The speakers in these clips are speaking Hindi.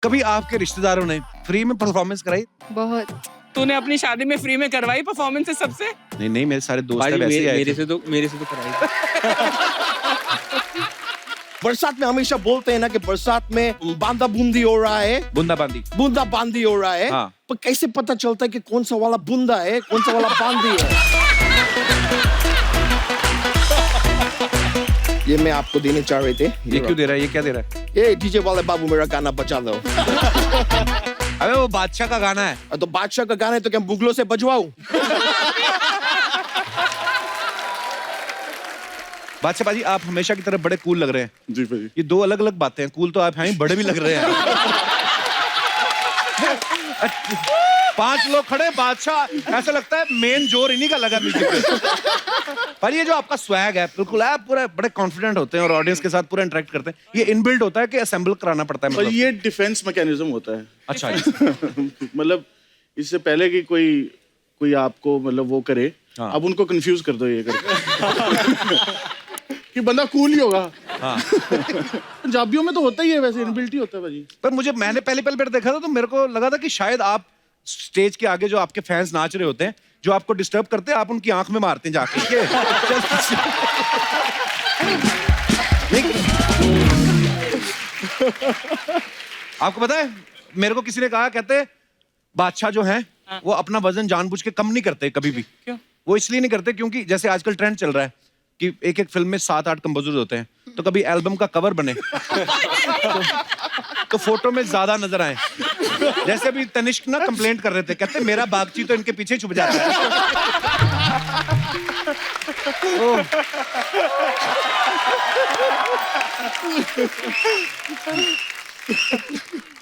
कभी आपके रिश्तेदारों ने फ्री में परफॉर्मेंस कराई? बहुत। तूने अपनी शादी में फ्री में करवाई परफॉर्मेंसेस सबसे? नहीं, मेरे सारे दोस्त भाई वैसे ही आए मेरे थे। से तो कराई। बरसात में हमेशा बोलते हैं ना कि बरसात में बांदा बूंदी हो रहा है, बूंदा बांदी। बूंदा बांदी हो रहा है। हाँ। पर कैसे पता चलता है कि कौन सा वाला बूंदा है, कौन सा वाला बांदी है? ये मैं आपको देने चाह रहे थे। ये क्यों दे रहा है? ये क्या दे रहा है? ये डीजे वाले बाबू मेरा गाना बजा दो। अबे वो बादशाह का गाना है। तो बादशाह का गाना है तो क्या बुगलों से बजवाऊं? बादशाह बाजी, आप हमेशा की तरह बड़े कूल लग रहे हैं। जी भाई। ये दो अलग अलग बातें हैं। कूल तो आप हैं, बड़े भी लग रहे हैं। 5 लोग खड़े, बादशाह ऐसा लगता है मेन जोर इन्हीं का लगा म्यूजिक पे। पर ये जो आपका स्वैग है, बिल्कुल आप पूरे बड़े कॉन्फिडेंट होते हैं और ऑडियंस के साथ पूरा इंटरेक्ट करते हैं। ये इनबिल्ट होता है कि असेंबल कराना पड़ता है? पर मतलब ये डिफेंस मैकेनिज्म होता है। अच्छा। मतलब इससे पहले कि कोई आपको मतलब वो करे, हाँ। अब उनको कंफ्यूज कर दो ये करके कि बंदा कूल ही होगा। हाँ। पंजाबियों में तो होता ही है, वैसे इनबिल्ट ही होता है भाजी। पर मैंने पहली बार देखा था तो मेरे को लगा था कि शायद आप स्टेज के आगे जो आपके फैंस नाच रहे होते हैं, जो आपको डिस्टर्ब करते हैं, आप उनकी आंख में मारते हैं जाके। आपको पता है, मेरे को किसी ने कहा, कहते बादशाह जो हैं वो अपना वजन जानबूझ के कम नहीं करते कभी भी। क्यों? वो इसलिए नहीं करते क्योंकि जैसे आजकल ट्रेंड चल रहा है कि एक फिल्म में 7-8 कंपोजर्स होते हैं, तो कभी एल्बम का कवर बने तो फोटो में ज्यादा नजर आए। जैसे अभी तनिष्क ना कंप्लेंट कर रहे थे, कहते मेरा बागची तो इनके पीछे छुप जाता है।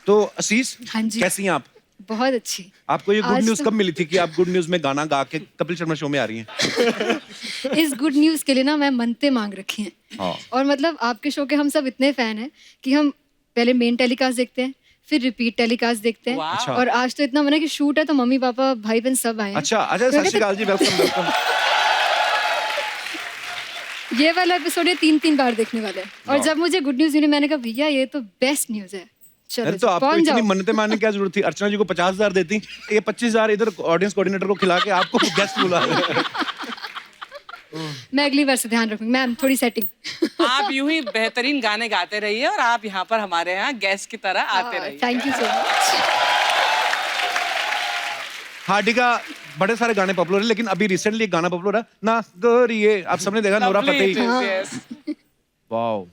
तो असीस, हाँ जी। कैसी हैं आप? बहुत अच्छी। आपको ये गुड आज न्यूज तो- कब मिली थी कि आप गुड न्यूज में गाना गा के कपिल शर्मा शो में आ रही हैं? इस गुड न्यूज के लिए ना मैं मन्नतें मांग रखी हैं। हाँ। और मतलब आपके शो के हम सब इतने फैन हैं कि हम पहले मेन टेलीकास्ट देखते हैं, फिर रिपीट टेलीकास्ट देखते हैं। अच्छा। और आज तो इतना मना कि शूट है तो मम्मी पापा भाई बहन सब आए हैं। अच्छा, सत श्री अकाल जी, वेलकम वेलकम। ये वाला एपिसोड ये 3 बार देखने वाले हैं। और जब मुझे गुड न्यूज मिली मैंने कहा भैया ये तो बेस्ट न्यूज है, चलो अरे तो आपको पहुंच इतनी जाओ। मन्नतें मानने की क्या जरूरत थी? अर्चना जी को 50,000 देती, ये 25,000 इधर ऑडियंस कोऑर्डिनेटर को खिला के आपको गेस्ट बुला रहे हैं। मैं अगली बार से ध्यान रखूंगी मैम, थोड़ी सेटिंग। आप यूं ही बेहतरीन गाने गाते रहिए और आप यहाँ पर हमारे यहाँ गेस्ट की तरह आते रहिए। Thank you so much. Hardy का बड़े सारे गाने पॉपुलर है, लेकिन अभी रिसेंटली एक गाना पॉपुलर है ना, गोरिये, आप सबने देखा, Nora Lovely Fatehi. it is, yes. Wow.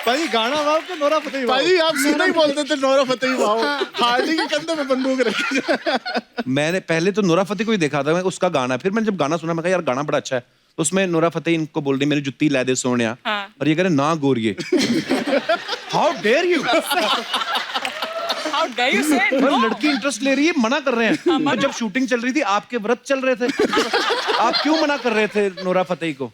भाई गाना गाओ के नोरा फतेही भाई आप सीधा ही बोलते थे नोरा फतेही वाओ। हार्डी के कंधे पे बंदूक रखी। मैंने पहले तो नोरा फतेही को ही देखा था, मैं उसका गाना, फिर मैंने जब गाना सुना मैं कहा यार गाना बड़ा अच्छा है, तो उसमें नोरा फतेही इनको बोल रही मेरी जुत्ती लै दे सोनिया, हाँ। और ये कह रहे ना गोरिये। How dare you. How dare you say और no? लड़की इंटरेस्ट ले रही है, मना कर रहे हैं। तो जब शूटिंग चल रही थी, आपके व्रत चल रहे थे, आप क्यों मना कर रहे थे नोरा फतेही को?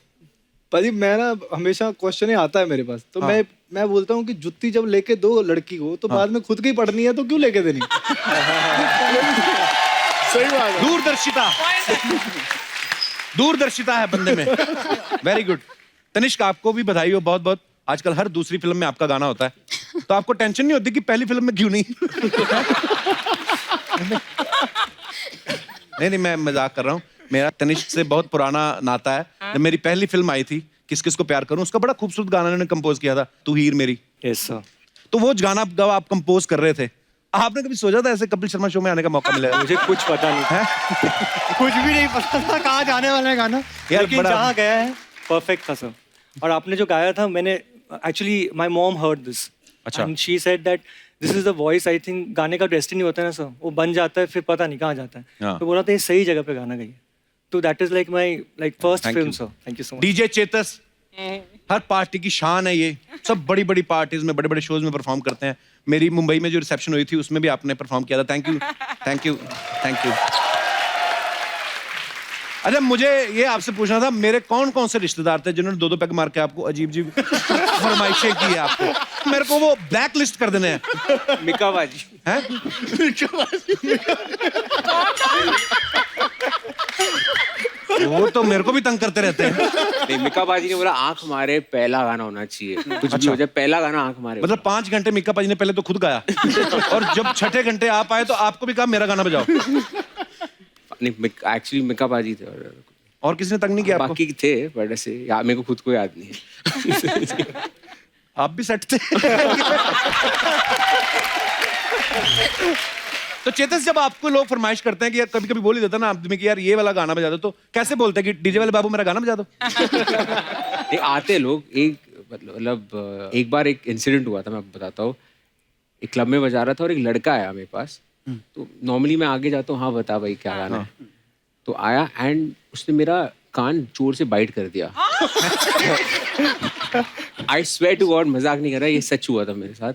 भाजी मैं ना हमेशा क्वेश्चन ही आता है मेरे पास, तो हाँ। मैं बोलता हूँ कि जुत्ती जब लेके दो लड़की को तो बाद में खुद की पढ़नी है तो क्यों लेके देनी? सही बात है। दूरदर्शिता, दूरदर्शिता है बंदे में। Very good. तनिष्क, आपको भी बधाई हो बहुत बहुत। आजकल हर दूसरी फिल्म में आपका गाना होता है, तो आपको टेंशन नहीं होती कि पहली फिल्म में क्यों नहीं? नहीं, मैं मजाक कर रहा हूँ। मेरा तनिष्क से बहुत पुराना नाता है। जब मेरी पहली फिल्म आई थी किस किस को प्यार करूं, उसका बड़ा खूबसूरत गाना उन्होंने कंपोज किया था, तू हीर मेरी। Yes sir. तो वो गाना जब आप कंपोज कर रहे थे, आपने कभी सोचा था ऐसे कपिल शर्मा शो में आने का मौका मिलेगा? मुझे कुछ पता नहीं था, कुछ भी नहीं पता था कहाँ जाने वाला है गाना, यार लेकिन बड़ा- जहाँ गया है परफेक्ट था सर। और आपने जो गाया था, मैंने actually my mom heard this अच्छा। And she said that this is the voice. I think गाने का डेस्टिनी होता है ना सर, वो बन जाता है फिर पता नहीं कहाँ जाता है। हाँ। तो बोला था ये सही जगह पे गाना गाइए, तो that is like my first Thank film you. Sir. Thank you so much. DJ Chetas her party की शान है, ये सब बड़ी बड़ी पार्टीज में, बड़े बड़े शोज में परफॉर्म करते हैं। मेरी मुंबई में जो रिसेप्शन हुई थी उसमें भी आपने परफॉर्म किया था। Thank you thank you thank you. अच्छा, मुझे ये आपसे पूछना था, मेरे कौन कौन से रिश्तेदार थे जिन्होंने 2-2 पैग मार के आपको अजीब अजीब फरमाइशें की है आपको? मेरे को वो ब्लैक लिस्ट कर देने हैं। मिका बाजी। हैं? वो तो मेरे को भी तंग करते रहते हैं। नहीं, मिका बाजी ने बोला आंख मारे पहला गाना होना चाहिए, कुछ भी हो जाए पहला गाना आंख मारे। मतलब 5 घंटे मिक्का पाजी ने पहले तो खुद गाया और जब छठे घंटे आप आए तो आपको भी कहा मेरा गाना बजाओ। नहीं, एक्चुअली मिका बाजी थे और किसी ने तंग नहीं किया आपको? बाकी थे, बट ऐसे मेरे को खुद को याद नहीं है। आप भी सेट थे। तो चेतस, जब आपको लोग फरमाइश करते हैं कि यार कभी कभी बोल ही देता ना आदमी कि यार ये वाला गाना बजा दो, तो कैसे बोलते हैं कि डीजे वाले बाबू मेरा गाना बजा दो? आते लोग, मतलब एक बार एक इंसिडेंट हुआ था, मैं आपको बताता हूँ। एक क्लब में बजा रहा था और एक लड़का आया मेरे पास। तो नॉर्मली मैं आगे जाता हूँ, हाँ बता भाई क्या गाना है। तो आया एंड उसने मेरा कान जोर से बाइट कर दिया। आई स्वेयर टू गॉड, मजाक नहीं कर रहा, ये सच हुआ था मेरे साथ।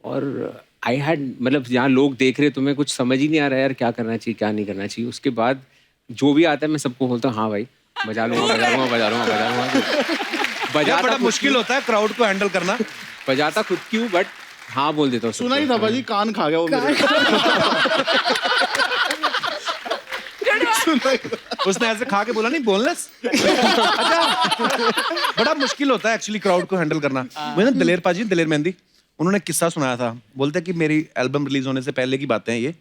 और आई हैड, मतलब यहाँ लोग देख रहे, तुम्हें कुछ समझ ही नहीं आ रहा यार क्या करना चाहिए क्या नहीं करना चाहिए। उसके बाद जो भी आता है मैं सबको बोलता हूँ हाँ भाई बजा लूंगा बजा लूंगा बजा लूंगा बजा लूंगा। बड़ा मुश्किल होता है क्राउड को हैंडल करना। बजाता खुद क्यों, बट हाँ बोल देता हूँ। सुना ही था भाजी, कान खा गया वो मेरे। उसने ऐसे खा के बोला नहीं बोनलेस। अच्छा, बड़ा मुश्किल होता है एक्चुअली क्राउड को हैंडल करना। मैंने दलेर पाजी, दलेर मेहंदी, उन्होंने किस्सा सुनाया था। बोलते कि मेरी एल्बम रिलीज होने से पहले की बातें हैं ये।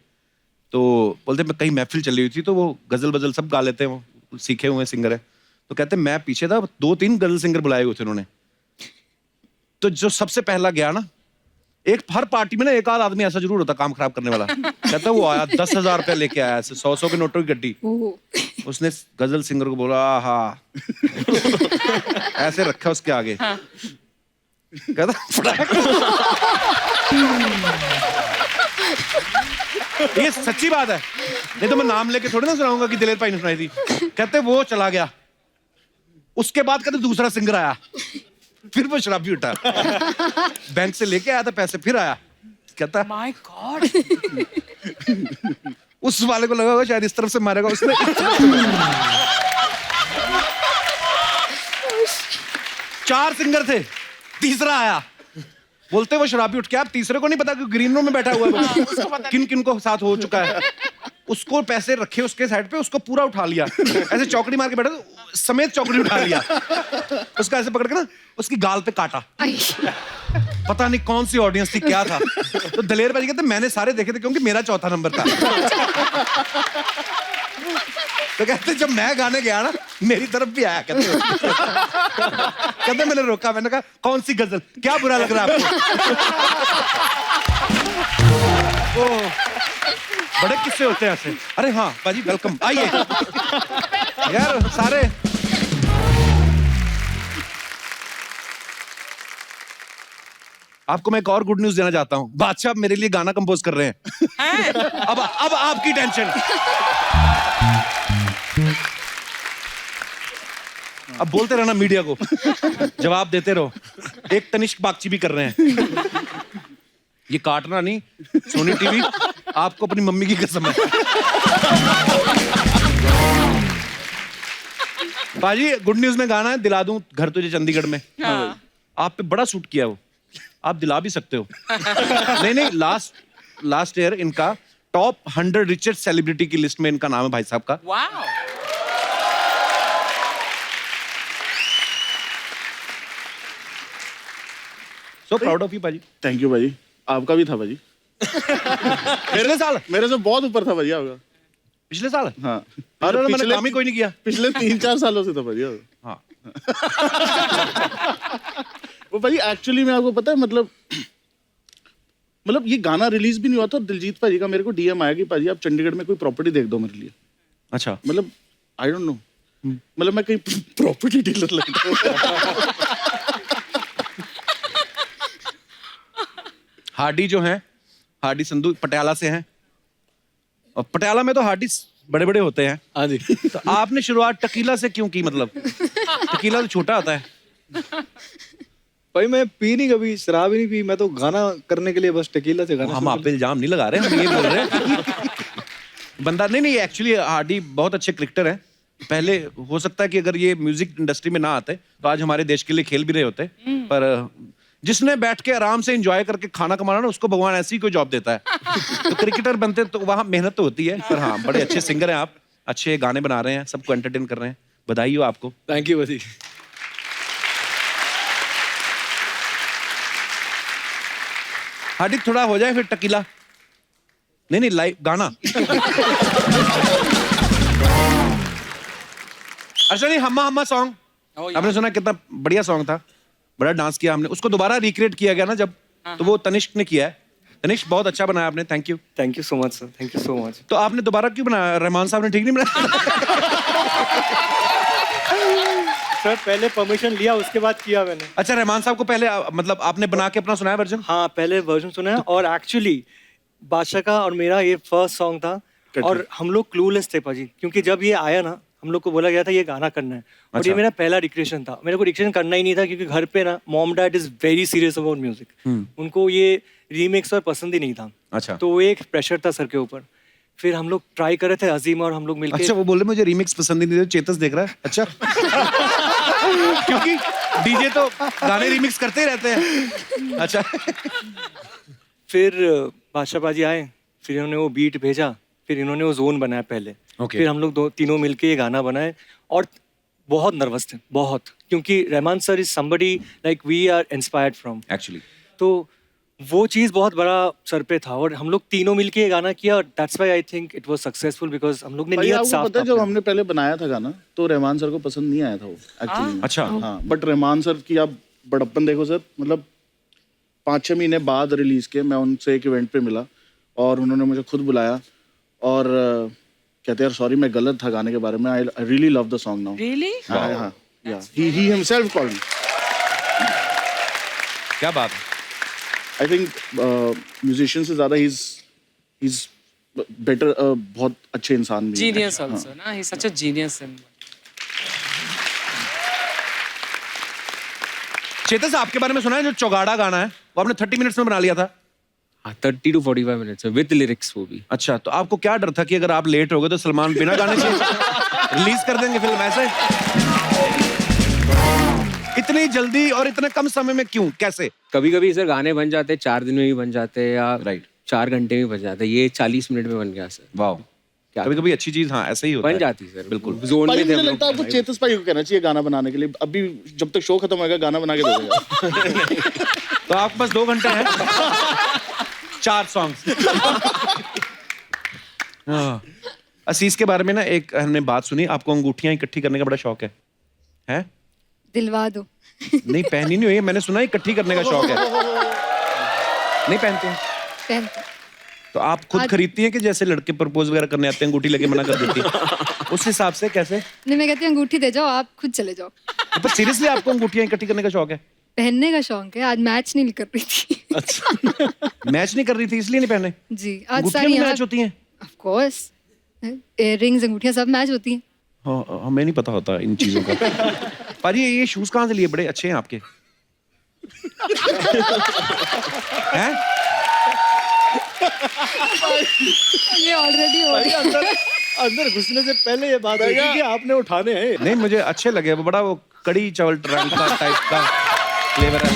तो बोलते मैं कहीं महफिल चली हुई थी, तो वो गजल बजल सब गा लेते हैं, वो सीखे हुए सिंगर है। तो कहते मैं पीछे था, 2-3 गजल सिंगर बुलाए हुए थे उन्होंने। तो जो सबसे पहला गया ना, एक हर पार्टी में ना एक आध आदमी ऐसा जरूर होता काम खराब करने वाला। कहता वो आया 10,000 रुपया लेके आया, 100 के नोटों की गड्डी। उसने गजल सिंगर को बोला हाँ, ऐसे रखा उसके आगे। कहता ये सच्ची बात है, नहीं तो मैं नाम लेके थोड़ी ना सुनाऊंगा कि दिलेर भाई ने सुनाई थी। कहते वो चला गया, उसके बाद कहते दूसरा सिंगर आया, फिर वो शराबी उठा, बैंक से लेके आया था पैसे, फिर आया। कहता माय गॉड, उस वाले को लगा होगा शायद इस तरफ से मारेगा उसने। 4 सिंगर थे, तीसरा आया। बोलते वो शराबी उठ के, आप तीसरे को नहीं पता कि ग्रीन रूम में बैठा हुआ है वो, किन किन को साथ हो चुका है। उसको पैसे रखे उसके साइड पे, उसको पूरा उठा लिया, ऐसे चौकड़ी मार के बैठा समेत चौकड़ी उठा लिया। उसका ऐसे पकड़ के ना उसकी गाल पे काटा। पता नहीं कौन सी ऑडियंस थी, क्या था। तो दलेर भाई कहते मैंने सारे देखे थे क्योंकि मेरा चौथा नंबर था। तो कहते जब मैं गाने गया ना मेरी तरफ भी आया। कहते मैंने रोका, मैंने कहा कौन सी गजल, क्या बुरा लग रहा है आपको? बड़े किस्से होते हैं ऐसे। अरे हाँ बाजी वेलकम, आइए यार सारे। आपको मैं एक और गुड न्यूज देना चाहता हूँ, बादशाह मेरे लिए गाना कंपोज कर रहे हैं। अब आपकी टेंशन। अब बोलते रहना मीडिया को, जवाब देते रहो। एक तनिष्क बागची भी कर रहे हैं। ये काटना नहीं, सोनी टीवी आपको अपनी मम्मी की कसम है। बाजी गुड न्यूज में गाना है दिला दूं घर तुझे चंडीगढ़ में। हाँ। आप पे बड़ा सूट किया वो, आप दिला भी सकते हो। नहीं लास्ट ईयर इनका टॉप 100 रिचेस्ट सेलिब्रिटी की लिस्ट में इनका नाम है भाई साहब का। Wow. So proud of you भाजी। थैंक यू भाजी, आपका भी था भाजी। पिछले साल मेरे से बहुत ऊपर था भाजी आपका। पिछले साल हाँ, और मैंने काम ही कोई नहीं किया। पिछले 3-4 सालों से था भाजी। हाँ वो भाई एक्चुअली में आपको पता है, मतलब ये गाना रिलीज भी नहीं हुआ था, दिलजीत भाजी का मेरे को डीएम आया कि भाजी आप चंडीगढ़ में कोई प्रॉपर्टी देख दो मेरे लिए। अच्छा, मतलब आई डोंट नो, मतलब मैं कहीं प्रॉपर्टी डीलर लगता हूँ। हार्डी जो है, हार्डी संधू पटियाला से हैं, और पटियाला में तो हार्डी बड़े बड़े होते हैं। हाँ जी। तो आपने शुरुआत टकीला से क्यों की? मतलब टकीला तो छोटा होता है। भाई मैं पी नहीं, कभी शराब ही नहीं पी, मैं तो गाना करने के लिए बस टकीला से गाना। हम आप पे इल्जाम नहीं लगा रहे, हम ये बोल रहे हैं बंदा नहीं एक्चुअली हार्डी बहुत अच्छे क्रिकेटर हैं। पहले हो सकता है कि अगर ये म्यूजिक इंडस्ट्री में ना आते तो आज हमारे देश के लिए खेल भी रहे होते, पर जिसने बैठ के आराम से एंजॉय करके खाना कमाना ना, उसको भगवान ऐसी कोई जॉब देता है। तो क्रिकेटर बनते तो वहां मेहनत तो होती है, पर हाँ बड़े अच्छे सिंगर हैं आप। अच्छे गाने बना रहे हैं, सबको एंटरटेन कर रहे हैं, बधाई हो आपको। थैंक यू बदी। हार्दिक थोड़ा हो जाए फिर टकीला, नहीं लाइव गाना। अच्छा नहीं, हम्मा हम्मा सॉन्ग आपने सुना, कितना बढ़िया सॉन्ग था, बड़ा डांस किया हमने, उसको दोबारा रिक्रिएट किया गया ना जब, तो वो तनिष्क ने किया है। तनिष्क बहुत अच्छा बनाया आपने, thank you. Thank you so much sir, thank you so much. तो आपने दोबारा क्यों बनाया? रहमान साहब ने ठीक नहीं बनाया? सर पहले परमिशन लिया, उसके बाद किया मैंने। अच्छा, रहमान साहब को पहले मतलब आपने बना के अपना सुनाया वर्जन? हाँ पहले वर्जन सुना है, और एक्चुअली बादशाह का और मेरा ये फर्स्ट सॉन्ग था, और हम लोग क्लूलेस थे पाजी, क्योंकि जब ये आया ना हम लोग को बोला गया था ये गाना करना है, और अच्छा। ये मेरा पहला रिक्रिएशन था। मेरे को रिक्रिएशन करना ही नहीं था, क्योंकि घर पे ना mom dad is very serious about music, उनको ये रीमिक्स और पसंद ही नहीं था। अच्छा। तो वो एक प्रेशर था सर के ऊपर। फिर हम लोग ट्राई कर रहे थे, अजीम और हम लोग मिलके। अच्छा, वो बोले मुझे रीमिक्स पसंद ही नहीं, चेतस देख रहा है। अच्छा। क्योंकि डीजे तो गाने रीमिक्स करते ही रहते हैं। अच्छा। फिर बादशाह पाजी आए, फिर इन्होंने वो बीट भेजा, फिर इन्होंने वो जोन बनाया पहले। Okay. फिर हम लोग तीनों मिलके ये गाना बनाए, और बहुत नर्वस थे, बहुत, क्योंकि Rahman sir is somebody like we are inspired from actually. तो वो चीज़ बहुत बड़ा सर पे था, और हम लोग तीनों मिलके ये गाना किया, और that's why I think it was successful, because हम लोग ने भाई नियत आपको साफ पता है था जब हमने पहले बनाया था गाना तो रहमान सर को पसंद नहीं आया था वो एक्चुअली। अच्छा। हाँ, बट रहमान सर की आप बड़प्पन देखो सर, मतलब 5-6 महीने बाद रिलीज के मैं उनसे एक इवेंट पे मिला, और उन्होंने मुझे खुद बुलाया, और कहते यार सॉरी मैं गलत था गाने के बारे में, I really love the song now. Really? हाँ, ही हिमसेल्फ कॉल्ड मी। क्या बात है। आई थिंक म्यूजिशियन से ज्यादा ही इज बेटर, बहुत अच्छे इंसान भी हैं। जीनियस हाँ। आल्सो ना, he is such a genius इन। चेतस, आपके बारे में सुना है जो चौगाड़ा गाना है वो आपने 30 मिनट्स में बना लिया था? हाँ 30 to 45 मिनट्स में विद लिरिक्स वो भी। अच्छा, तो आपको क्या डर था कि अगर आप लेट हो गए तो सलमान बिना गाने के रिलीज कर देंगे फिल्म, ऐसे? इतनी जल्दी और इतने कम समय में क्यों, कैसे? कभी कभी सर गाने बन जाते 4 दिन में भी बन जाते हैं, या Right. 4 घंटे में बन जाते हैं, ये 40 मिनट में बन गया सर। वाह, क्या कभी कभी अच्छी चीज, हाँ ऐसे ही होता बन है। जाती सर, बिल्कुल। जोन भाई में थे मुझे हम लगता है लोग। आपको चेतस भाई को कहना चाहिए गाना बनाने के लिए, अभी जब तक शो खत्म होगा गाना बना के दोगे। तो आपके पास 2 घंटे हैं, 4 सॉन्ग्स। हाँ। असीस के बारे में ना एक हमने बात सुनी, आपको अंगूठियां इकट्ठी करने का बड़ा शौक है? हैं? दिलवा दो। नहीं, पहनी नहीं हुई है, मैंने सुना है इकट्ठी करने का शौक है। नहीं पहनते हैं? पहनते। तो आप खुद आज- खरीदती हैं कि जैसे लड़के प्रपोज वगैरह करने आते हैं अंगूठी लेके मना कर देती हैं? उस हिसाब से कैसे? नहीं, मैं कहती हूँ अंगूठी दे जाओ, आप खुद चले जाओ। पर सीरियसली आपको अंगूठियां इकट्ठी करने का शौक है? पहनने का शौक है, आज मैच नहीं कर रही थी। मैच नहीं कर रही थी इसलिए नहीं पहने? जी, आज अंगूठियां सारी भी यहाँ मैच होती हैं? ऑफ कोर्स, इयररिंग्स, अंगूठियां सब मैच होती हैं। हाँ, हमें नहीं पता होता इन चीजों का। पाजी, ये शूज कहाँ से लिए? बड़े अच्छे हैं आपके। हैं? ये ऑलरेडी हो गया। अंदर घुसने से पहले ये बात हुई थी कि आपने उठाने हैं। नहीं, मुझे अच्छे लगे, वो बड़ा वो कड़ी चावल ट्रंक का टाइप का फ्लेवर है।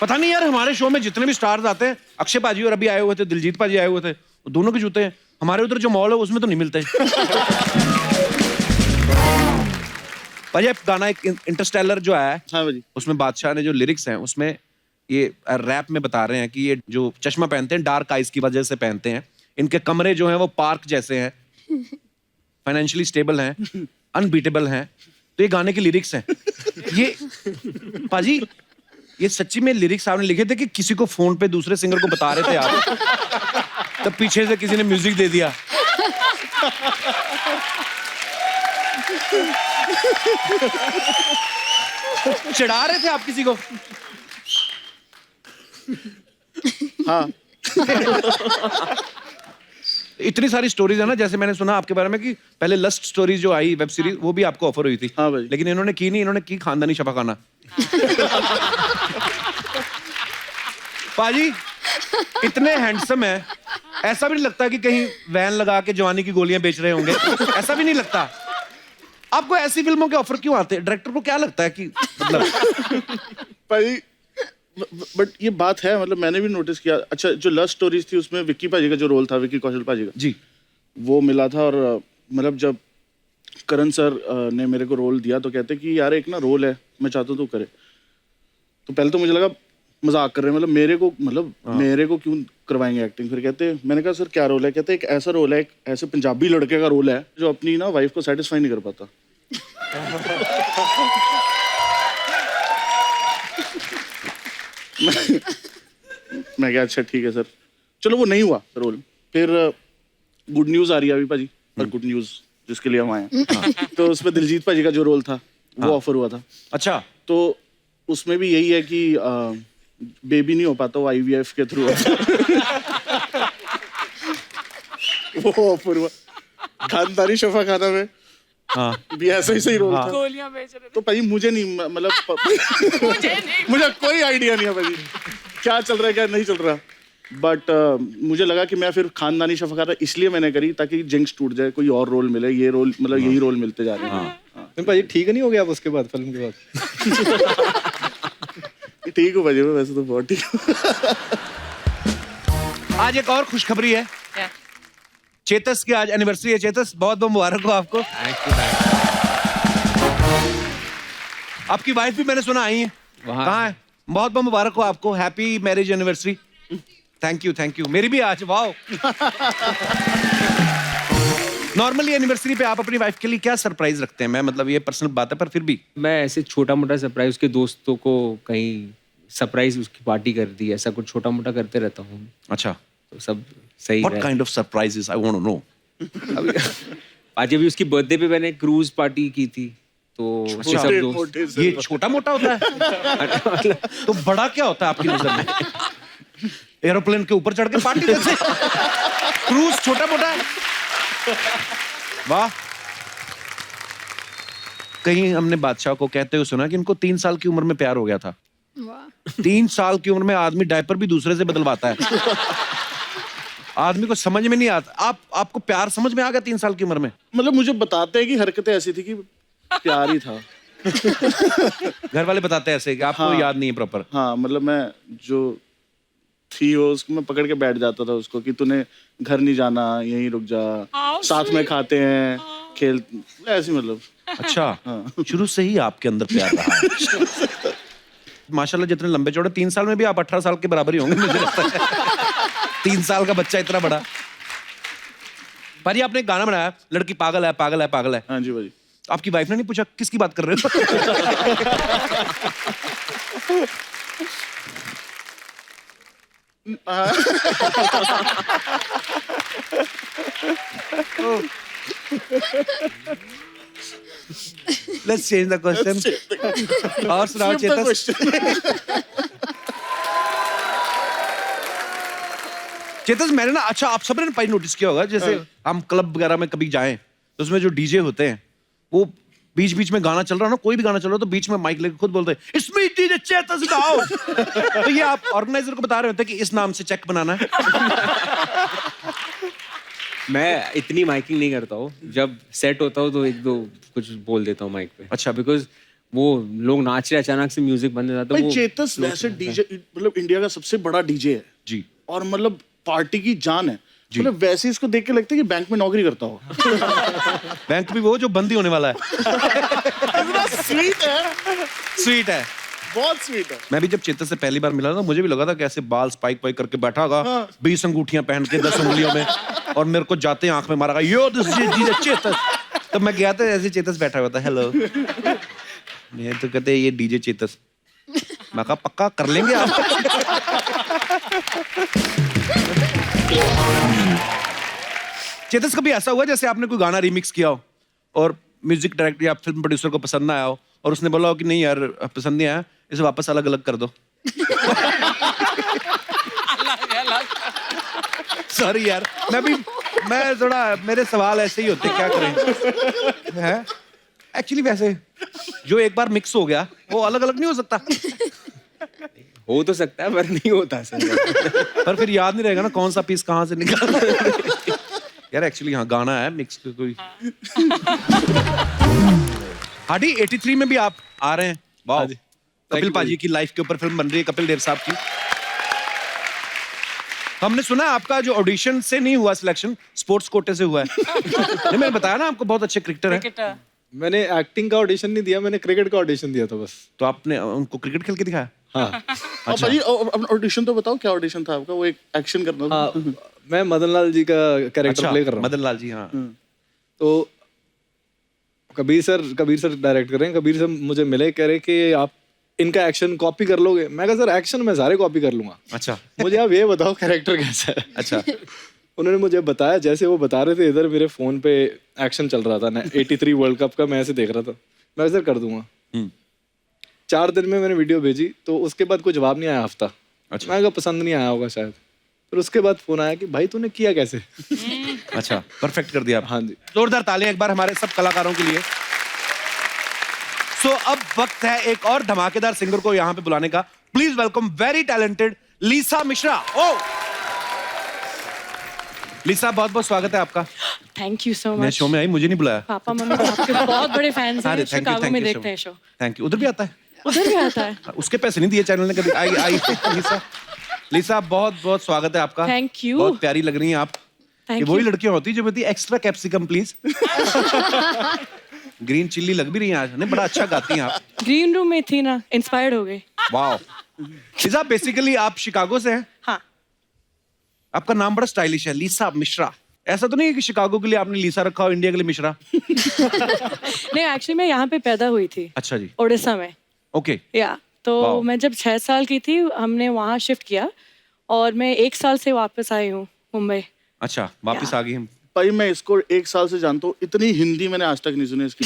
पता नहीं यार, हमारे शो में जितने भी स्टार्स आते हैं, अक्षय पाजी और अभी आए हुए थे, दिलजीत पाजी आए हुए थे, दोनों के जूते हैं हमारे उधर जो मॉल है उसमें तो नहीं मिलते। पाजी, आप गाना एक इंटरस्टेलर जो आया है, हाँ भाई। उसमें बादशाह ने जो लिरिक्स हैं उसमें ये रैप में बता रहे हैं कि ये जो चश्मा पहनते हैं डार्क आइज की वजह से पहनते हैं, इनके कमरे जो हैं वो पार्क जैसे हैं, फाइनेंशियली स्टेबल हैं, अनबीटेबल हैं। तो ये गाने के लिरिक्स हैं। ये पाजी, ये सच्ची में लिरिक्स आपने लिखे थे कि किसी को फोन पे दूसरे सिंगर को बता रहे थे आप, तब पीछे से किसी ने म्यूजिक दे दिया? चिढ़ा रहे थे आप किसी को? हाँ। इतनी सारी स्टोरीज है ना, जैसे मैंने सुना आपके बारे में कि पहले लस्ट स्टोरीज जो आई वेब सीरीज, वो भी आपको ऑफर हुई थी। हाँ भाई। लेकिन इन्होंने की नहीं, इन्होंने की खानदानी शफाखाना। पाजी, इतने हैंडसम है, ऐसा भी नहीं लगता कि कहीं वैन लगा के जवानी की गोलियां बेच रहे होंगे, ऐसा भी नहीं लगता। आपको ऐसी फिल्मों के ऑफर क्यों आते हैं? डायरेक्टर को क्या लगता है कि मतलब? भाई बट ये बात है, मतलब मैंने भी नोटिस किया। अच्छा, जो लव स्टोरीज थी उसमें विक्की पाजी का जो रोल था, विक्की कौशल पाजी का, जी, वो मिला था और मतलब जब करण सर ने मेरे को रोल दिया तो कहते कि यार एक ना रोल है, मैं चाहता हूँ तू करे। तो पहले तो मुझे लगा मजाक कर रहे हैं, मतलब मेरे को क्यों करवाएंगे एक्टिंग। फिर कहते, मैंने कहा सर क्या रोल है? कहते एक ऐसा रोल है, एक ऐसे पंजाबी लड़के का रोल है जो अपनी ना वाइफ को सेटिस्फाई नहीं कर पाता। मैं क्या अच्छा ठीक है सर, चलो वो नहीं हुआ रोल। फिर गुड न्यूज आ रही है अभी भाजी, पर गुड न्यूज जिसके लिए हम आए हैं। तो उसमें दिलजीत भाजी का जो रोल था वो ऑफर हुआ था। अच्छा, तो उसमें भी यही है कि बेबी नहीं हो पाता, वो IVF के थ्रू वो ऑफर हुआ। खानदानी शफा खाना में भी ऐसा ही सही रोल था। गोलियां बेच रहे तो भाई मुझे नहीं मतलब मुझे कोई आइडिया नहीं है भाई क्या चल रहा है क्या नहीं चल रहा। बट मुझे लगा कि मैं फिर खानदानी शफा खाता इसलिए मैंने करी ताकि जिंक्स टूट जाए, कोई और रोल मिले। ये रोल मतलब यही रोल मिलते जा रहे हैं। भाई ठीक नहीं हो गया आप उसके बाद, फिल्म के बाद? ठीक हूँ भाजी, वैसे तो बहुत ठीक हूँ। आज एक और खुशखबरी है, क्या? चेतस की आज एनिवर्सरी है। चेतस बहुत बहुत मुबारक हो आपको। आपकी वाइफ भी मैंने सुना आई है, कहाँ है? बहुत बहुत मुबारक हो आपको, happy marriage anniversary. Thank you. मेरी भी आज, वाओ। नॉर्मली एनिवर्सरी पे आप अपनी वाइफ के लिए क्या सरप्राइज रखते हैं? मैं मतलब ये पर्सनल बात है पर फिर भी मैं ऐसे छोटा मोटा सरप्राइज उसके दोस्तों को कहीं सरप्राइज उसकी पार्टी कर दी, ऐसा कुछ छोटा मोटा करते रहता हूँ। अच्छा, तो सब सही व्हाट है। Kind of surprises I want to know. आज अभी उसकी बर्थडे पे मैंने क्रूज पार्टी की थी, तो उसके सब दोस्त। ये छोटा मोटा होता है तो बड़ा क्या होता है आपकी नजर में? एरोप्लेन के ऊपर चढ़ के पार्टी जैसे? क्रूज छोटा मोटा है? वाह। कहीं हमने बादशाह को कहते हुए सुना कि इनको 3 साल की उम्र में प्यार हो गया था। वाह। 3 साल की उम्र में आदमी डायपर भी दूसरे से बदलवाता है। आदमी को समझ में नहीं आता। आपको प्यार समझ में आ गया 3 साल की उम्र में? मतलब मुझे बताते हैं कि हरकतें ऐसी थी कि प्यार ही था। घर वाले बताते हैं ऐसे कि आपको याद नहीं है प्रॉपर? हाँ, मतलब मैं जो थी वो उसको मैं पकड़ के बैठ जाता था उसको कि तूने घर नहीं जाना, यहीं रुक जा, साथ में खाते हैं, खेल, ऐसी मतलब। अच्छा, शुरू से ही आपके अंदर प्यार रहा है। माशाल्लाह जितने लंबे चौड़े, 3 साल में भी आप 18 साल के बराबर ही होंगे मुझे लगता है। 3 साल का बच्चा इतना बड़ा। भाई आपने एक गाना बनाया, लड़की पागल है पागल है पागल है। हाँ जी भाई। आपकी वाइफ ने नहीं पूछा किसकी बात कर रहे हो? Let's change the question. और सुनाओ चेतस। चेतस मैंने ना, अच्छा आप सबने भाई नोटिस किया होगा, जैसे हम क्लब वगैरह में कभी जाएं तो उसमें जो डीजे होते हैं वो बीच बीच में गाना चल रहा है ना, कोई भी गाना चल रहा है तो बीच में माइक लेकर खुद बोलते हैं इसमें डीजे चेतस गाओ। तो ये आप ऑर्गेनाइजर को बता रहे होते हैं कि इस नाम से चेक बनाना है? मैं इतनी माइकिंग नहीं करता हूँ, जब सेट होता हूँ तो 1-2 कुछ बोल देता हूँ माइक पे। अच्छा, बिकॉज वो लोग नाच रहे, अचानक से म्यूजिक बंद हो जाता है। भाई चेतस वैसे डीजे मतलब इंडिया का सबसे बड़ा डीजे है जी, और मतलब पार्टी की जान है। मतलब वैसे इसको देख के लगता है कि बैंक में नौकरी करता हो। बैंक भी वो जो बंद ही होने वाला है। स्वीट है, स्वीट है, बहुत स्वीट है। मैं भी जब चेतस से पहली बार मिला ना, मुझे भी लगा था कैसे बाल स्पाइक वाइक करके बैठा होगा, 20 अंगूठियां पहन के 10 उंगलियों में, और मेरे को जाते ही आंख में मारा यो दिस डीजे चेतस। तो मैं गया था, ऐसे चेतस बैठा हुआ था, हेलो। ये तो कहते ये डीजे चेतस। मैं कहा पक्का कर लेंगे आप? चेतस कभी ऐसा हुआ जैसे आपने कोई गाना रिमिक्स किया हो और म्यूजिक डायरेक्टर या फिल्म प्रोड्यूसर को पसंद ना आया हो और उसने बोला हो कि नहीं यार पसंद नहीं आया, इसे वापस अलग अलग कर दो? सॉरी यार, मैं थोड़ा, मेरे सवाल ऐसे ही होते, क्या करें हैं? एक्चुअली वैसे जो एक बार मिक्स हो गया वो अलग अलग नहीं हो सकता। हो तो सकता है पर नहीं होता सर। पर फिर याद नहीं रहेगा ना कौन सा पीस कहाँ से निकाला। यार एक्चुअली हाँ गाना है मिक्स कोई। हाडी 83 में भी आप आ रहे हैं, वाह। कपिल पाजी की लाइफ के ऊपर फिल्म बन रही है, कपिल देव साहब की। हमने सुना है आपका जो ऑडिशन से नहीं हुआ सिलेक्शन, स्पोर्ट्स कोटे से हुआ है। नहीं, मैंने बताया ना आपको बहुत अच्छे क्रिकेटर हैं। क्रिकेटर मैंने एक्टिंग का ऑडिशन नहीं दिया, मैंने क्रिकेट का ऑडिशन दिया था बस। तो आपने उनको क्रिकेट खेल के दिखाया? हाँ और भाई अपना ऑडिशन तो बताओ, क्या ऑडिशन था आपका? वो एक एक्शन करना था। हाँ, मैं मदन लाल जी का कैरेक्टर प्ले कर रहा हूँ। मदन लाल जी, हाँ। तो कबीर सर डायरेक्ट कर रहे हैं। कबीर सर मुझे मिले, कह रहे कि आप इनका एक्शन कॉपी कर लोगे? मैं कहा सर एक्शन मैं सारे कॉपी कर लूंगा, अच्छा मुझे आप ये बताओ कैरेक्टर कैसा है। अच्छा। उन्होंने मुझे बताया, जैसे वो बता रहे थे इधर मेरे फोन पे एक्शन चल रहा था ना 83 वर्ल्ड कप का, मैं ऐसे देख रहा था। मैं सर कर दूंगा। 4 दिन में मैंने वीडियो भेजी, तो उसके बाद कोई जवाब नहीं आया हफ्ता। अच्छा। मैं कहा पसंद नहीं आया होगा शायद। फिर उसके बाद फोन आया कि भाई तूने किया कैसे? अच्छा, परफेक्ट कर दिया आप। हाँ जी। जोरदार तालियां एक बार हमारे सब कलाकारों के लिए। सो अब वक्त है एक और धमाकेदार सिंगर को यहाँ पे बुलाने का। Please welcome very talented Lisa Mishra. ओ लीसा, बहुत बहुत स्वागत है आपका। थैंक यू सो मैं मच। शो में आई, मुझे नहीं बुलाया। पापा मम्मी तो आपके बहुत बड़े फैंस अरे हैं, थैंक यू, शिकागो थैंक में यू, देखते हैं शो। Thank you. उधर भी आता है? उधर भी आता है। उसके पैसे नहीं दिए चैनल ने कभी। आई आई लीसा, लीसा बहुत बहुत स्वागत है आपका। Thank you. बहुत प्यारी लग रही हैं आप। ये थैंक वही यू। लड़कियां होती है जो कहती है extra capsicum please. Green chilli लग भी रही हैं आज। नहीं, बड़ा अच्छा गाती हैं आप। ग्रीन रूम में थी ना, इंस्पायर्ड हो गई। वाओ। लीसा, बेसिकली आप शिकागो से हैं? हाँ। आपका नाम बड़ा स्टाइलिश है, लीसा मिश्रा। ऐसा तो नहीं है कि शिकागो के लिए आपने लीसा रखा हो, इंडिया के लिए मिश्रा? नहीं, एक्चुअली मैं यहाँ पे पैदा हुई थी, अच्छा जी, ओडिशा में। ओके। या तो Wow. मैं जब 6 साल की थी, हमने वहाँ शिफ्ट किया और मैं 1 साल से वापस आई हूँ मुंबई। अच्छा, वापस आ गई हम। भाई मैं इसको 1 साल से जानता हूँ, इतनी हिंदी मैंने आज तक नहीं सुनी इसकी।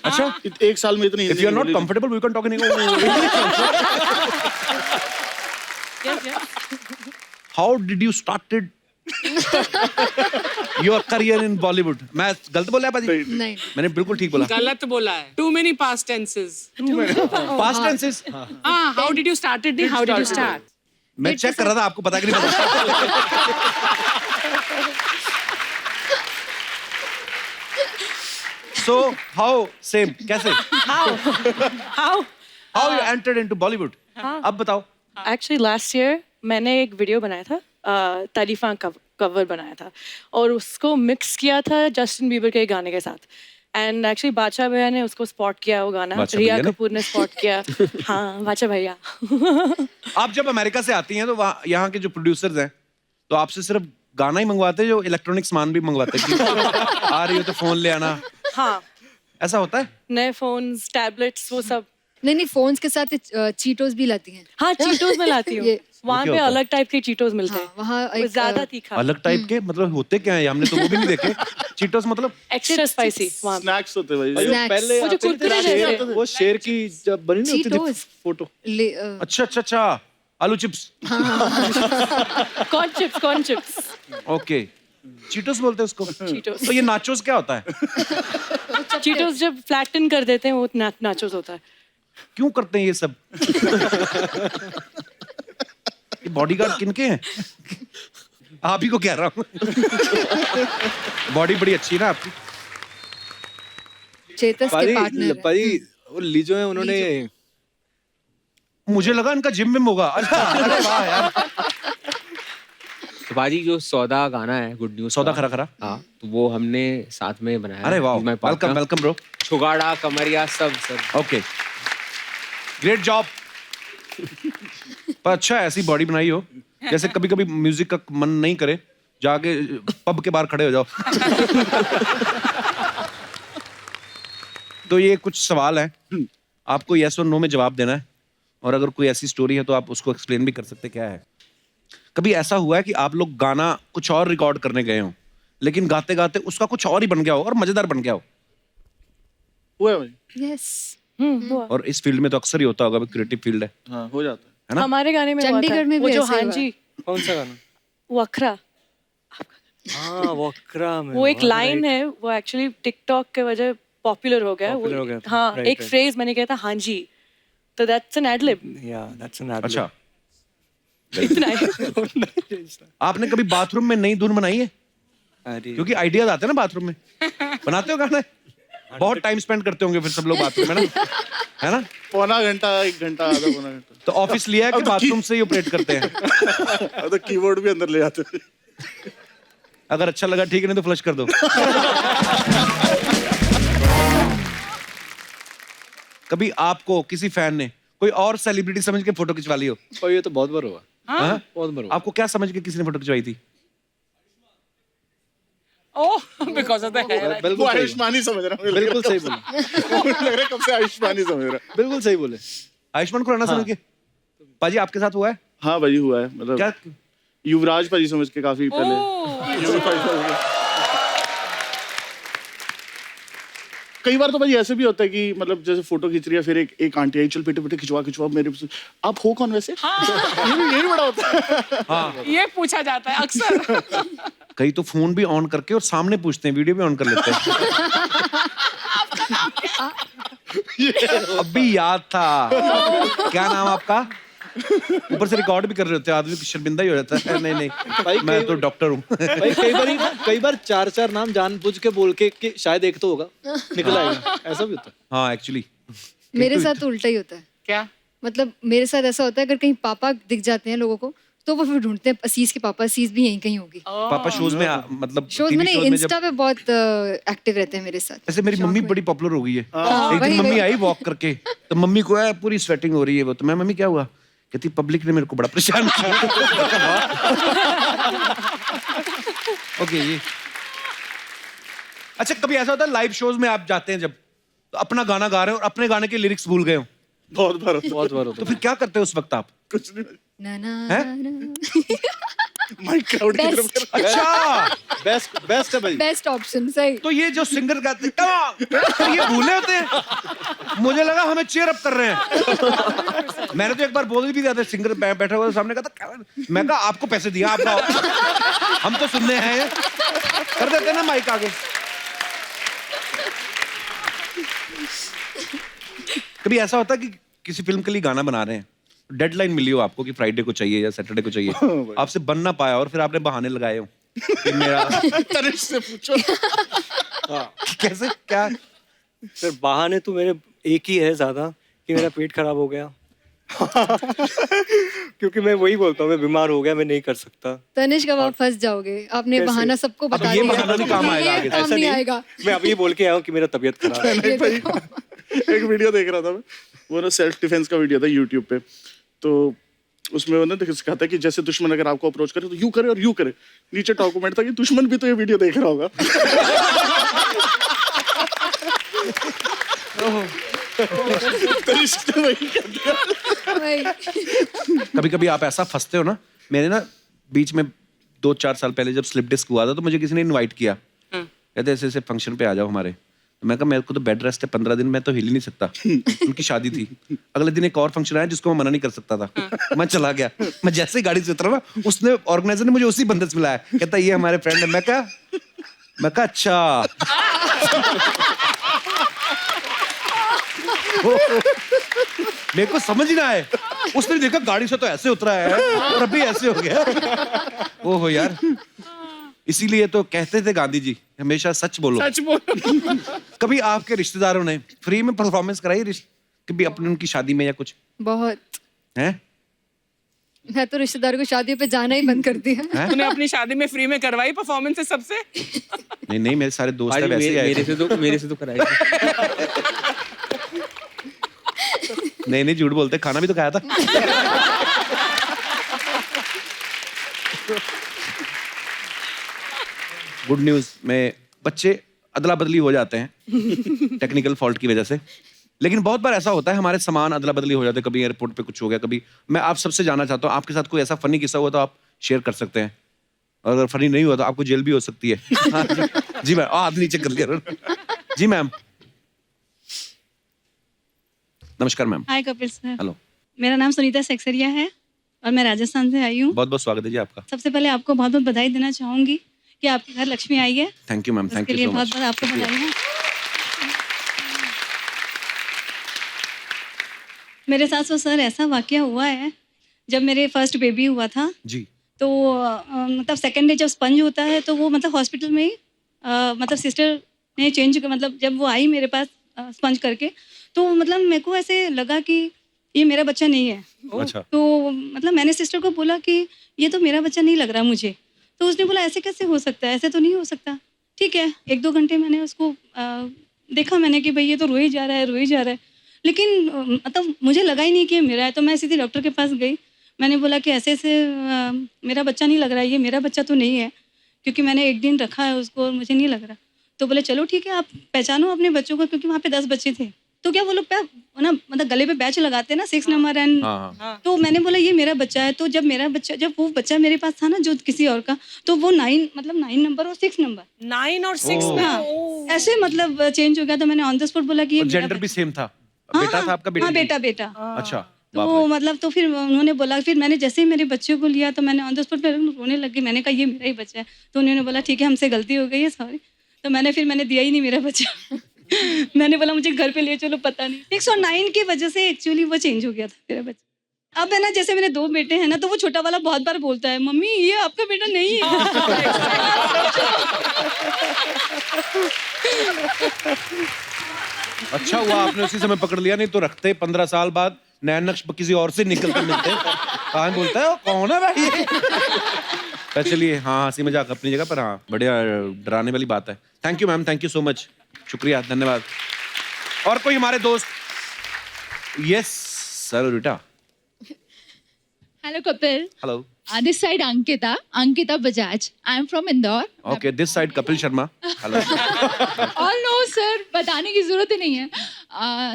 अच्छा, 1 साल में इतनी if Hindi you are not बोली नहीं। Comfortable we can talk in Yes, yes. How did you started your career in Bollywood? मैं गलत बोला है पाजी? नहीं। मैंने बिल्कुल ठीक बोला। गलत बोला है। Too many past tenses. Past tenses. हाँ, how did you started? नहीं, how did you start? मैं चेक कर रहा था, आपको पता कि नहीं पता। So how same कैसे? How? How you entered into Bollywood? अब बताओ। एक्चुअली लास्ट ईयर मैंने एक वीडियो बनाया था, तारीफा कवर बनाया था और उसको मिक्स किया था जस्टिन बीबर के गाने के साथ। एंड एक्चुअली बादशाह भैया ने उसको स्पॉट किया, वो गाना बादशाह रिया भैया ने? कपूर ने स्पॉट किया। हाँ, बादशाह भैया। आप जब अमेरिका से आती हैं तो वहाँ यहाँ के जो प्रोड्यूसर्स हैं तो आपसे सिर्फ गाना ही मंगवाते हैं, जो इलेक्ट्रॉनिक सामान भी मंगवाते हैं कि आ रही हो तो फोन ले आना, हाँ, ऐसा होता है? नए फोन्स, टैबलेट्स, वो सब। नहीं, फोन्स के साथ चीटोस भी लाती हैं। हाँ, चीटोस में लाती हूँ। ये- वहाँ क्या पे होता है? अलग टाइप के चीटोस मिलते हैं। हाँ, वहाँ वो एक, ज्यादा तीखा, अलग टाइप के मतलब होते क्या है? हमने तो वो भी नहीं देखे। चीटोस मतलब? एक्स्ट्रा स्पाइसी वहाँ पे। स्नैक्स होते भाई। भाई, वो Snacks. पहले वो जो आते थे कुरकुरे ना, जैसे। शेर- वो शेर की जब बनी नहीं होती थी Cheetos. फोटो। अच्छा अच्छा अच्छा, आलू chips. Corn chips. Okay, Cheetos बोलते हैं उसको। चीटोस। तो ये नाचोस क्या होता है? चीटोस जब फ्लैटन कर देते हैं वो नाचोस होता है। क्यों करते हैं ये सब? ये बॉडीगार्ड किनके हैं? आप ही को कह रहा हूँ। बॉडी बड़ी अच्छी है ना आपकी। चेतस के पाजी पार्टनर पाजी वो लीजो है, उन्होंने मुझे लगा इनका जिम विम होगा। अच्छा, अरे वाह यार। तो बाजी जो सौदा गाना है गुड न्यूज सौदा खरा खरा। हाँ, तो वो हमने साथ में बनाया। अरे वाह, He's my partner. Welcome welcome bro. छुगाड़ा कमरिया सब ओके, ग्रेट जॉब। पर अच्छा है ऐसी बॉडी बनाई हो, जैसे कभी कभी म्यूजिक का मन नहीं करे, जाके पब के बाहर खड़े हो जाओ। तो ये कुछ सवाल हैं, आपको यस और नो में जवाब देना है, और अगर कोई ऐसी स्टोरी है तो आप उसको एक्सप्लेन भी कर सकते हैं क्या है। कभी ऐसा हुआ है कि आप लोग गाना कुछ और रिकॉर्ड करने गए हो, लेकिन गाते गाते उसका कुछ और ही बन गया हो और मजेदार बन गया हो? हुआ है भाई। यस। हुआ। और इस फील्ड में तो अक्सर ही होता होगा, क्रिएटिव फील्ड है हाँ, हो जाता है। है ना? हमारे गाने में हुआ था। चंडीगढ़ में भी वो जो ऐसे हाँ हुआ। जी, कौन सा गाना? वखरा, हाँ, वक्रा में वो एक हुआ, लाइन right. है, वो एक्चुअली टिकटॉक के वजह पॉपुलर हो गया। Popular हो गया था, हाँ, right, एक right. फ्रेज मैंने कहा था हाँ जी, तो that's an ad lib. Yeah, that's an ad-lib. अच्छा, इतना ही। आपने कभी बाथरूम में नई धुन बनाई है? अरे क्योंकि आइडियाज आते हैं ना बाथरूम में। बनाते हो गाना? बहुत टाइम स्पेंड करते होंगे फिर सब लोग बाथरूम में ना, है ना? पौना घंटा, 1 घंटा, आधा पौना घंटा। तो ऑफिस लिया है कि बाथरूम से ही ऑपरेट करते हैं? अब तो कीबोर्ड भी अंदर ले जाते हैं। अगर अच्छा लगा ठीक है, नहीं तो फ्लश कर दो। कभी आपको किसी फैन ने कोई और सेलिब्रिटी समझ के फोटो खिंचवा ली हो? और ये तो बहुत बार हुआ, हाँ? बहुत बार हुआ। आपको क्या समझ के किसी ने फोटो खिंचवाई थी? ओह, बिकॉज ऑफ द हेयर। वो बिल्कुल सही, आयुष्मान ही समझ रहा हूँ। बिल्कुल सही बोले, लग रहा है कब से आयुष्मान ही समझ रहा है। बिल्कुल सही बोले। आयुष्मान खुराना समझ के? पाजी आपके साथ हुआ है हाँ भाई हुआ है, मतलब क्या? युवराज भाजी समझ के काफी पहले। युवराज भाई समझ के। कई बार तो भाई ऐसे भी होता है कि मतलब जैसे फोटो खींच रही है, फिर एक आंटी आई, चल बेटे बेटे खिंचवा मेरे से। आप हो कौन वैसे? यही बड़ा होता है। हाँ, ये पूछा जाता है अक्सर। कई तो फोन भी ऑन करके और सामने पूछते हैं, वीडियो भी ऑन कर लेते हैं। अभी याद था। क्या नाम आपका? ऊपर से रिकॉर्ड भी कर रहे होते हैं, आदमी शर्मिंदा ही हो जाता है। नहीं भाई मैं तो डॉक्टर हूँ। भाई कई बार 4 नाम जानबूझ के बोल के कि शायद एक तो होगा निकल आएगा, ऐसा भी होता है। हाँ एक्चुअली मेरे साथ तो उल्टा ही होता है। क्या? मतलब मेरे साथ ऐसा होता है, अगर कहीं पापा दिख जाते हैं लोगों को तो वो फिर ढूंढते हैं असीस के पापा, असीस भी यहीं कहीं होगी। पापा शोज में मतलब शोज TV में नहीं, shows में इंस्टा पे बहुत एक्टिव रहते हैं मेरे साथ। ऐसे मेरी मम्मी बड़ी पॉपुलर हो गई है। हाँ, एक दिन वही, मम्मी वही। आई वॉक करके, तो मम्मी को है पूरी स्वेटिंग हो रही है वो, तो मैं मम्मी क्या हुआ? कहती पब्लिक ने मेरे को बड़ा परेशान किया। ओके ये अच्छा, कभी ऐसा होता है लाइव शोज में आप जाते हैं जब, तो अपना गाना गा रहे हो और अपने गाने के लिरिक्स भूल गए हो, बहुत बार होता है। बहुत बार होता तो फिर क्या करते हो उस वक्त आप? कुछ नहीं, ना ना हैं? ना। माइक क्राउड की तरफ कर। अच्छा, बेस्ट है भाई। बेस्ट ऑप्शन सही। तो ये जो सिंगर गाते हैं, come on, तो ये भूले होते हैं। मुझे लगा हमें चीयर अप कर रहे हैं। मैंने तो एक बार बोल भी दिया था, सिंगर बैठा हुआ सामने, कहा था मैं कहा आपको पैसे दिया आपका, हम तो सुनने हैं, कर देते ना माइक आगे। कभी ऐसा होता है कि किसी फिल्म के लिए गाना बना रहे हैं, डेडलाइन मिली हो आपको कि फ्राइडे को चाहिए या सैटरडे को चाहिए, आपसे बन ना पाया और फिर आपने बहाने लगाए हो कि मेरा तनिष्क से पूछो। कैसे क्या? सर बहाने तो मेरे एक ही है ज्यादा, कि मेरा पेट खराब हो गया। क्योंकि मैं वही बोलता हूँ, मैं बीमार हो गया, मैं नहीं कर सकता। तनिष्क अब आप फंस जाओगे, आपने कैसे? बहाना सबको अब बता ये दिया। बहाना नहीं काम आएगा आगे। ये काम ऐसा नहीं नहीं, आएगा। मैं अभी बोल के आया हूँ कि मेरा तबीयत खराब है। ये देखो। एक वीडियो देख रहा था मैं, वो ना सेल्फ डिफेंस का वीडियो था यूट्यूब पे, तो उसमें वो ना सिखाता है कि जैसे दुश्मन अगर आपको अप्रोच करे तो यूं करे और यूं करे। नीचे टॉप कमेंट था कि दुश्मन भी तो ये वीडियो देख रहा होगा। तनिष्क ने वही कर दिया। वही। कभी कभी आप ऐसा फंसते हो ना, मेरे ना बीच में 2-4 साल पहले जब स्लिप डिस्क हुआ था, तो मुझे किसी ने इनवाइट किया, कहते ऐसे ऐसे फंक्शन पे आ जाओ हमारे। तो मैं कहा मेरे को तो बेड रेस्ट है 15 दिन, मैं तो हिल ही नहीं सकता। उनकी शादी थी, अगले दिन एक और फंक्शन आया जिसको मैं मना नहीं कर सकता था। मैं चला गया, मैं जैसे ही गाड़ी से उतरा ना, उसने ऑर्गेनाइजर ने मुझे उसी बंदे से मिलाया, कहता ये हमारे फ्रेंड है। मैं कहा अच्छा। मेरे को समझ ही ना आए, उसने देखा गाड़ी से तो ऐसे उतरा है और अभी ऐसे हो गया। ओहो यार, इसीलिए तो कहते थे गांधी जी हमेशा सच बोलो। सच बोलो। कभी आपके रिश्तेदारों ने फ्री में परफॉर्मेंस कराई कभी अपनी उनकी शादी में या कुछ बहुत। है? मैं तो रिश्तेदारों को शादियों पे जाना ही बंद कर दिया। तूने अपनी शादी में फ्री में करवाई परफॉर्मेंस सबसे? नहीं नहीं, मेरे सारे दोस्त भाई हैं वैसे ही आए थे। मेरे से तो कराई। नहीं नहीं, झूठ बोलते, खाना भी तो खाया था। गुड न्यूज में बच्चे अदला बदली हो जाते हैं टेक्निकल फॉल्ट की वजह से, लेकिन बहुत बार ऐसा होता है हमारे सामान अदला बदली हो जाते हैं। कभी एयरपोर्ट पे कुछ हो गया, कभी। मैं आप सबसे जानना चाहता हूँ, आपके साथ कोई ऐसा फनी किस्सा हुआ तो आप शेयर कर सकते हैं, और अगर फनी नहीं हुआ तो आपको जेल भी हो सकती है। जी मैम, हाथ नीचे कर लिया। जी मैम। नमस्कार मैम। हाय कपिल सर, हेलो, मेरा नाम सुनीता सेक्सरिया है और मैं राजस्थान से आई हूँ। बहुत बहुत स्वागत है जी आपका। सबसे पहले आपको बहुत बहुत बधाई देना चाहूंगी कि आपके घर लक्ष्मी आई है। थैंक यू मैम, थैंक उसके यू लिए सो बहुत मच। बहुत आपको बधाई है। मेरे साथ तो सर ऐसा वाकया हुआ है, जब मेरे फर्स्ट बेबी हुआ था जी। तो मतलब सेकेंड डे जब स्पंज होता है तो वो मतलब हॉस्पिटल में ही मतलब सिस्टर ने चेंज मतलब जब वो आई मेरे पास स्पंज करके, तो मतलब मेरे को ऐसे लगा कि ये मेरा बच्चा नहीं है। अच्छा। तो मतलब मैंने सिस्टर को बोला कि ये तो मेरा बच्चा नहीं लग रहा मुझे। तो उसने बोला ऐसे कैसे हो सकता है, ऐसे तो नहीं हो सकता। ठीक है, 1-2 घंटे मैंने उसको देखा मैंने कि भाई ये तो रोई जा रहा है, लेकिन मतलब मुझे लगा ही नहीं कि ये मेरा है। तो मैं सीधे डॉक्टर के पास गई, मैंने बोला कि ऐसे मेरा बच्चा नहीं लग रहा है, ये मेरा बच्चा तो नहीं है, क्योंकि मैंने 1 दिन रखा है उसको और मुझे नहीं लग रहा। तो बोले चलो ठीक है, आप पहचानो अपने बच्चों को, क्योंकि वहाँ पे 10 बच्चे थे। तो क्या वो लोग ना मतलब गले पे बैच लगाते हैं ना 6 नंबर एंड। तो मैंने बोला ये मेरा बच्चा है। तो जब वो बच्चा मेरे पास था ना जो किसी और का, तो वो 9 नंबर और 6 नंबर 9 और 6 में हाँ, ऐसे मतलब चेंज हो गया। तो मैंने ऑन द स्पॉट बोला कि ये जेंडर भी सेम था, बेटा था आपका, हाँ बेटा। अच्छा। तो मतलब तो फिर उन्होंने बोला, फिर मैंने जैसे ही मेरे बच्चे को लिया तो मैंने ऑन द स्पॉट रोने लगी। मैंने कहा ये मेरा ही बच्चा है। तो उन्होंने बोला ठीक है, हमसे गलती हो गई है, सॉरी। तो मैंने दिया ही नहीं मेरा बच्चा। मैंने बोला मुझे घर पे ले चलो, पता नहीं 609 की वजह से एक्चुअली वो चेंज हो गया था मेरा बच्चा। अब है ना, जैसे मेरे 2 बेटे हैं ना, तो वो छोटा वाला बहुत बार बोलता है मम्मी ये आपका बेटा नहीं है। अच्छा हुआ आपने उसी समय पकड़ लिया, नहीं तो रखते 15 साल बाद नैन नक्श किसी और से निकलते मिलते। कहाँ बोलता है वो कौन है भाई ये? तो चलिए, हाँ हंसी मजाक अपनी जगह पर, हाँ बढ़िया डराने वाली बात है। Thank you ma'am, thank you so much, शुक्रिया, धन्यवाद। और कोई हमारे दोस्त? यस सर, बेटा। Hello, Kapil. Hello. This side Ankita Bajaj. I am from Indore. Okay, this side Kapil Sharma. Hello. All no, sir. बताने की जरूरत ही नहीं है।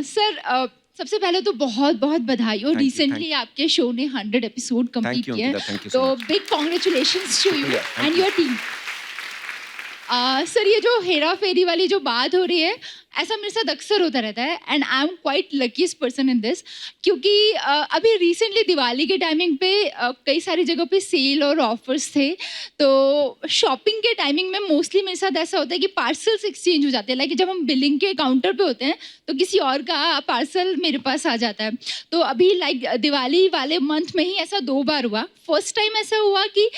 सर, सबसे पहले तो बहुत बहुत बधाई, और रिसेंटली आपके शो ने 100 एपिसोड कंप्लीट किए हैं, तो big congratulations to you and your team. Sir, ये जो हेरा फेरी वाली जो बात हो रही है, ऐसा मेरे साथ अक्सर होता रहता है, and I am quite luckiest person in this, क्योंकि अभी रिसेंटली दिवाली के टाइमिंग पे कई सारी जगह पे सेल और ऑफर्स थे, तो शॉपिंग के टाइमिंग में मोस्टली मेरे साथ ऐसा होता है कि पार्सल्स एक्सचेंज हो जाते हैं। लाइक जब हम बिलिंग के काउंटर पे होते हैं तो किसी और का पार्सल मेरे पास आ जाता है। तो अभी लाइक दिवाली वाले मंथ में ही ऐसा 2 बार हुआ। फर्स्ट टाइम ऐसा हुआ कि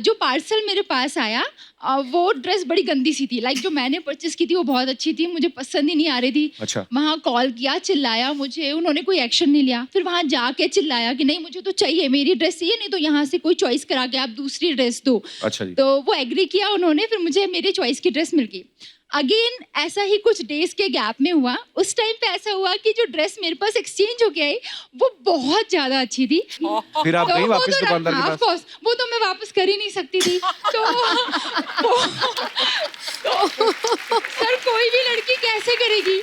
जो पार्सल मेरे पास आया वो ड्रेस बड़ी गंदी सी थी। लाइक जो मैंने परचेस की थी वो बहुत अच्छी थी, मुझे पसंद ही नहीं आ रही थी। अच्छा। वहाँ कॉल किया, चिल्लाया मुझे, उन्होंने कोई एक्शन नहीं लिया। फिर वहाँ जाके चिल्लाया कि नहीं मुझे तो चाहिए, मेरी ड्रेस चाहिए, नहीं तो यहाँ से कोई चॉइस करा के आप दूसरी ड्रेस दो। अच्छा जी। तो वो एग्री किया उन्होंने, फिर मुझे मेरी चॉइस की ड्रेस मिल गई। अगेन ऐसा ही कुछ डेज के गैप में हुआ। उस टाइम पे ऐसा हुआ कि जो ड्रेस मेरे पास एक्सचेंज हो गया है वो बहुत ज्यादा अच्छी थी। फिर आप गई वापस दुकानदार के पास? वो तो मैं वापस कर ही नहीं सकती थी। तो सर, कोई भी लड़की कैसे करेगी,